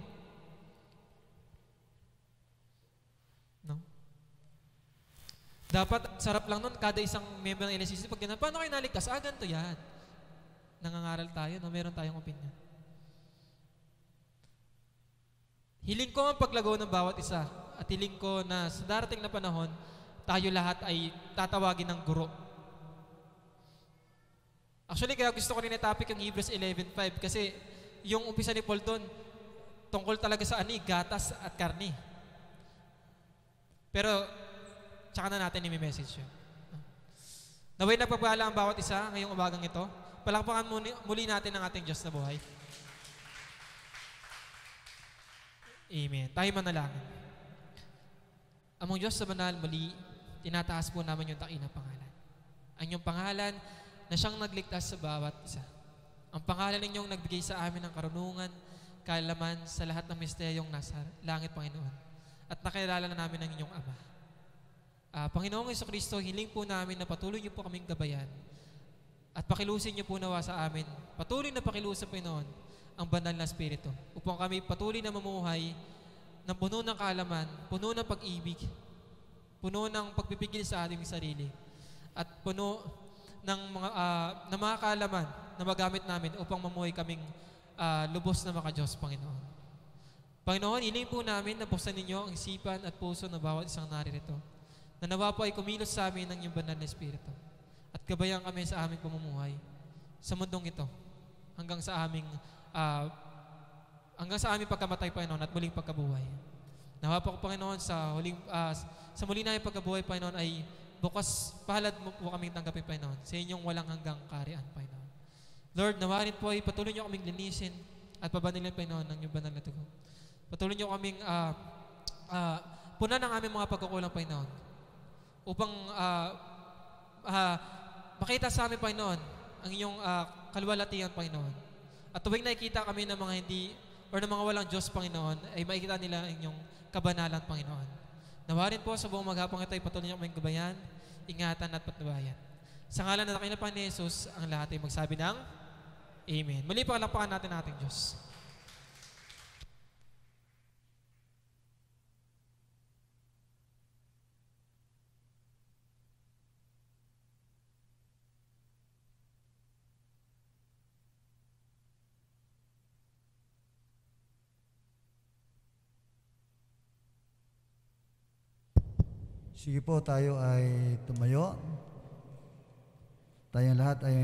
No? Dapat, sarap lang nun, kada isang member ng LSCCF, pag ganun, paano kayo naligtas? Ganito yan. Nangangaral tayo, no? Meron tayong opinion. Hiling ko ang paglago ng bawat isa at hiling ko na sa darating na panahon, tayo lahat ay tatawagin ng guro. Actually, kaya gusto ko rin na-topic yung Hebrews 11:5 kasi yung umpisa ni Paul doon, tungkol talaga sa gatas at karni. Pero, tsaka na natin i-message yun. Naway nagpapala ang bawat isa ngayong umagang ito. Palakpakan muli natin ang ating Diyos na buhay. Amen. Tayo manalangin. Among Diyos sa banal, muli, tinataas po naman yung takinang pangalan. Ang iyong pangalan na siyang nagligtas sa bawat isa. Ang pangalan ninyong nagbigay sa amin ng karunungan, kaalaman sa lahat ng misteryong nasa langit, Panginoon. At nakilala na namin ang inyong Ama. Panginoong Jesucristo, hiling po namin na patuloy niyo po kaming gabayan at pakilusin niyo po nawa sa amin. Patuloy na pakilusin, Panginoon, ang banal na Espiritu upang kami patuloy na mamuhay ng puno ng kaalaman, puno ng pag-ibig, puno ng pagpipigil sa ating sarili, at puno ng mga kaalaman na magamit namin upang mamuhay kaming lubos na maka-Diyos, Panginoon. Panginoon, hiling po namin na buksan ninyo ang isipan at puso ng bawat isang naririto, na nawa po ay kumilos sa amin ng iyong banal na Espiritu at gabayan kami sa aming pamumuhay sa mundong ito hanggang sa aming pagkamatay, Panginoon, at muling pagkabuhay. Nawa po, Panginoon, sa muli na yung pagkabuhay, Panginoon, ay bukas palad mo po kaming tanggapin, Panginoon, sa inyong walang hanggang kaharian, Panginoon. Lord, nawa rin po ay patuloy niyo kaming linisin at pabanilin, Panginoon, ng iyong banal na dugo. Patuloy niyo kaming punan ng aming mga pagkukulang, Panginoon, upang makita sa amin, Panginoon, ang inyong kaluwalhatian, Panginoon. At tuwing nakikita kami ng mga hindi or ng mga walang Diyos, Panginoon, ay makikita nila ang inyong kabanalan, Panginoon. Nawa rin po sa buong maghapong ito ay patuloy niyo kaming gabayan, ingatan at patnubayan. Sa ngalan na dakilang Panginoon Jesus, ang lahat ay magsabi ng Amen. Muli palakpakan natin ang ating Diyos. Sige po, tayo ay tumayo. Tayong lahat ay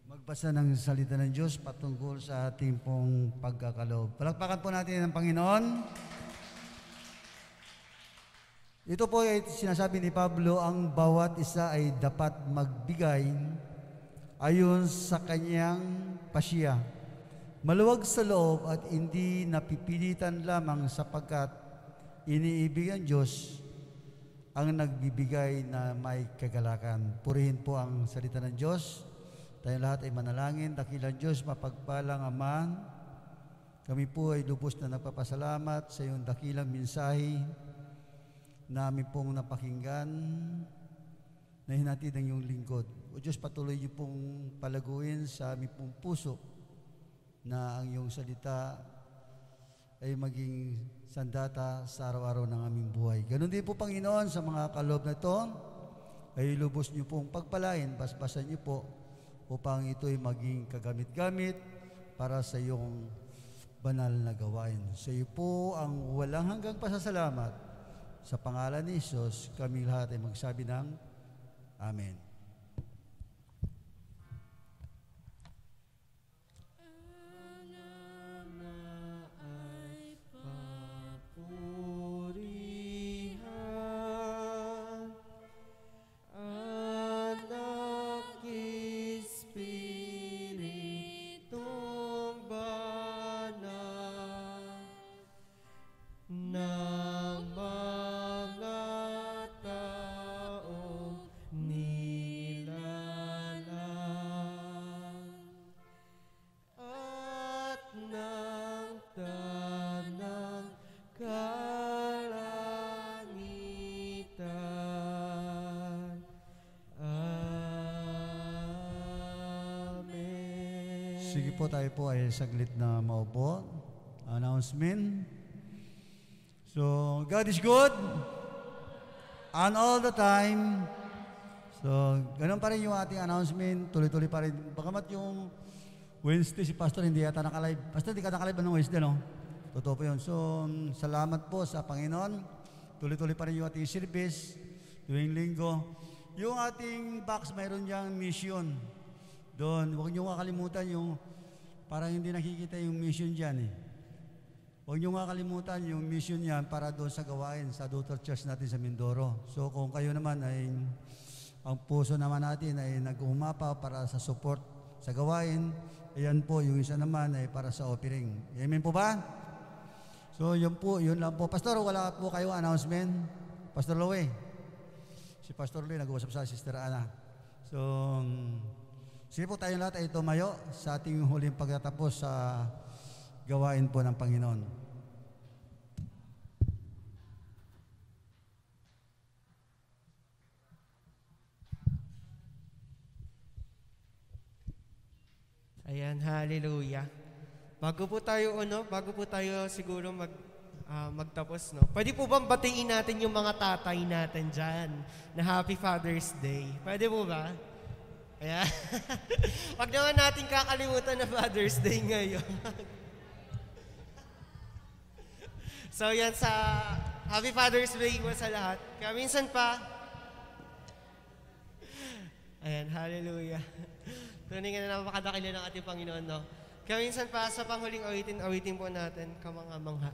magbasa ng salita ng Diyos patungkol sa ating pong pagkakaloob. Palakpakan po natin ang Panginoon. Ito po ay sinasabi ni Pablo, ang bawat isa ay dapat magbigay ayon sa kanyang pasya, maluwag sa loob at hindi napipilitan lamang, sapagkat iniibig ang Diyos ang nagbibigay na may kagalakan. Purihin po ang salita ng Diyos. Tayong lahat ay manalangin. Dakilang Diyos, mapagpalang Ama, kami po ay lubos na nagpapasalamat sa iyong dakilang mensahe na aming pong napakinggan na hinatid ng iyong lingkod. O Diyos, patuloy niyo pong palaguin sa aming pong puso na ang iyong salita ay maging sandata sa araw-araw ng aming buhay. Ganon din po, Panginoon, sa mga kaloob na ito, ay lubos niyo pong pagpalain, basbasan niyo po, upang ito ay maging kagamit-gamit para sa iyong banal na gawain. Sa iyo po ang walang hanggang pasasalamat. Sa pangalan ni Jesus, kami lahat ay magsabi ng Amen. Sige po, tayo po ay saglit na maupo. Announcement. So, God is good and all the time. So, ganun pa rin yung ating announcement. Tuloy-tuloy pa rin. Bagamat yung Wednesday, si Pastor hindi yata nakalive. Pastor, hindi ka nakalive ng Wednesday, no? Totoo po yun. So, salamat po sa Panginoon. Tuloy-tuloy pa rin yung ating service tuwing linggo. Yung ating box, mayroon diyang mission. Doon, huwag niyo kakalimutan yung parang hindi nakikita yung mission dyan eh. Huwag niyo kakalimutan yung mission yan para doon sa gawain sa Daughter Church natin sa Mindoro. So kung kayo naman ay, ang puso naman natin ay nag-umapa para sa support sa gawain, ayan po, yung isa naman ay para sa offering. Amen po ba? So yun po, yun lang po. Pastor, wala po kayong announcement? Pastor Lowe. Si Pastor Lowe nag-uusap sa Sister Ana. So, sige po tayo lahat ay tumayo sa ating huling pagtatapos sa gawain po ng Panginoon. Ayan, hallelujah. Bago po tayo siguro magtapos, no? Pwede po bang batiin natin yung mga tatay natin dyan na Happy Father's Day? Pwede po ba? Ayan. Wag naman natin kakalimutan na Father's Day ngayon. So yan, sa Happy Father's Day po sa lahat. Kaya minsan pa, ayan, hallelujah. Tunay nga na napakadakila ng ating Panginoon, no? Kaya minsan pa sa panghuling awitin po natin, Kamangha-mangha.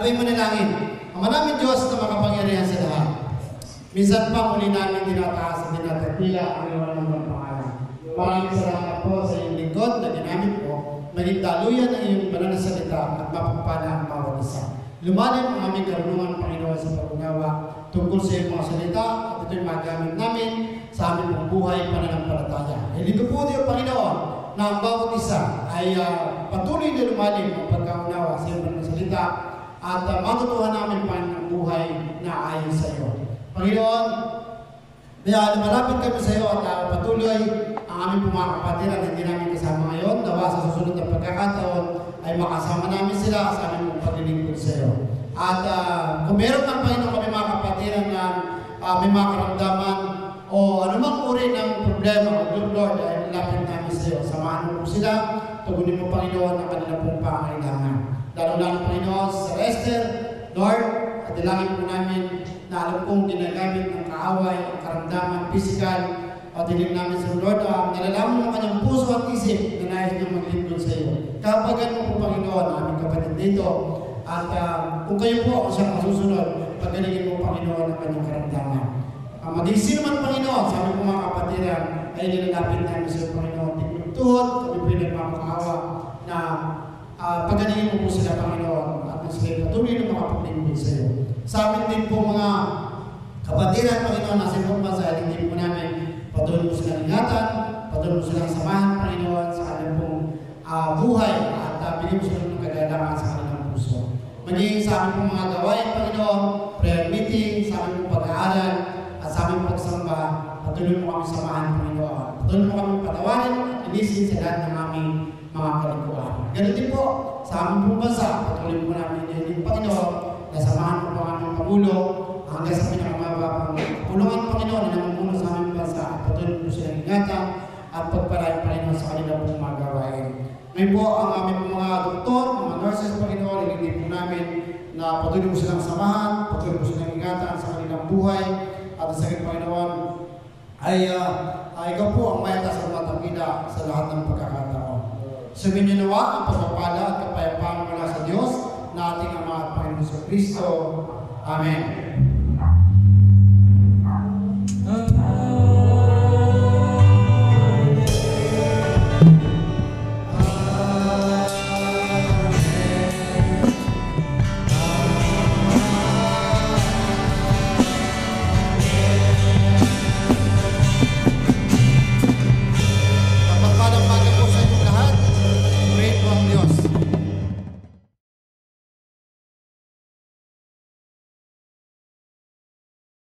Tayo'y manalangin. Ama namin Diyos na makapangyarihan sa lahat. Minsan pa muli namin tinataas at tinatapila ang iwan ng mga pangalan. Maraming salamat po sa iyong lingkod na ginamit po, naging daluyan ang iyong pananasalita at mapagpala ang bawat isa. Lumalim ang aming karunungan, Panginoon, sa pag-unawa tungkol sa iyong mga salita at ito'y magamit namin sa aming pong buhay pananampalataya. Hilingin po niyo, Panginoon, na ang bawat isa ay patuloy na lumalim ang pagkaunawa sa iyong mga salita at matutuhan namin pa ng buhay na ayon sa iyo. Panginoon, Kaya lumalapit kami sa iyo at patuloy ang aming mga kapatid at hindi namin kasama ngayon. Nawa sa susunod na pagkakataon ay makasama namin sila sa aming paglilingkod sa iyo. At kung meron ng Panginoon kami mga kapatid na may mga karamdaman o anumang uri ng problema o good Lord ay lapit namin sa iyo. Samahan mo po sila, tugunin mo Panginoon ang kanilang pong pangailangan. Lalo-lalo Panginoon sa Esther, Lord, at dalangin po namin na alam kong ginagamit ng kaaway, ang karamdaman, physical, at dinig namin sa Lord, nalalaman mo kanyang puso at isip na nais niyang maglingkod sa iyo. Kapagan mo po Panginoon, aming kapatid dito, at kung kayo po ang siyang masusunod, paggalingin mo Panginoon ang kanyang karamdaman. Maging sino man Panginoon, sabi po mga kapatiran, ay nilalapit namin sa iyo Panginoon. Tignutuhot, kami po nagmamakawa na paggalingin mo po sila Panginoon at sila patuloy na makapaglingkod sa iyo. Sa amin din po mga kapatiran Panginoon, nasa ibang bansa, hindi po namin patuloy mo silang ingatan, patuloy mo silang samahan Panginoon sa kanilang pong buhay at bigyan mo silang ng kagalakan sa kanilang puso. Magiging sa amin pong mga gawain Panginoon, prayer meeting, sa amin pong pag-aaral, at sa aming pagsamba, patuloy mo kami samahan, Panginoon. Patuloy mo kami patawarin at ilisin sa lahat ng aming mga kalikuan. Ganun din po, sa aming pong bansa, patuloy mo namin din, Panginoon, na samahan mo po ang aming Pangulo, hanggang sa pinakamababang pulungan, Panginoon, na namumuno sa aming bansa. Patuloy mo silang ingatan at pagpalain, Panginoon, sa kanilang pong mga gawain. Ngayon po, ang aming mga doktor, mga nurses, Panginoon, ililip po namin na patuloy mo silang samahan, patuloy mo silang ingatan sa kanilang buhay, at sa akin, Panginoon, ay ikaw po ang mayatas at matapida sa lahat ng pagkakataon. Sabihin niyo nawa ang pagpapala at kapayapaan mula sa Diyos na ating Ama at Panginoon sa Kristo. Amen.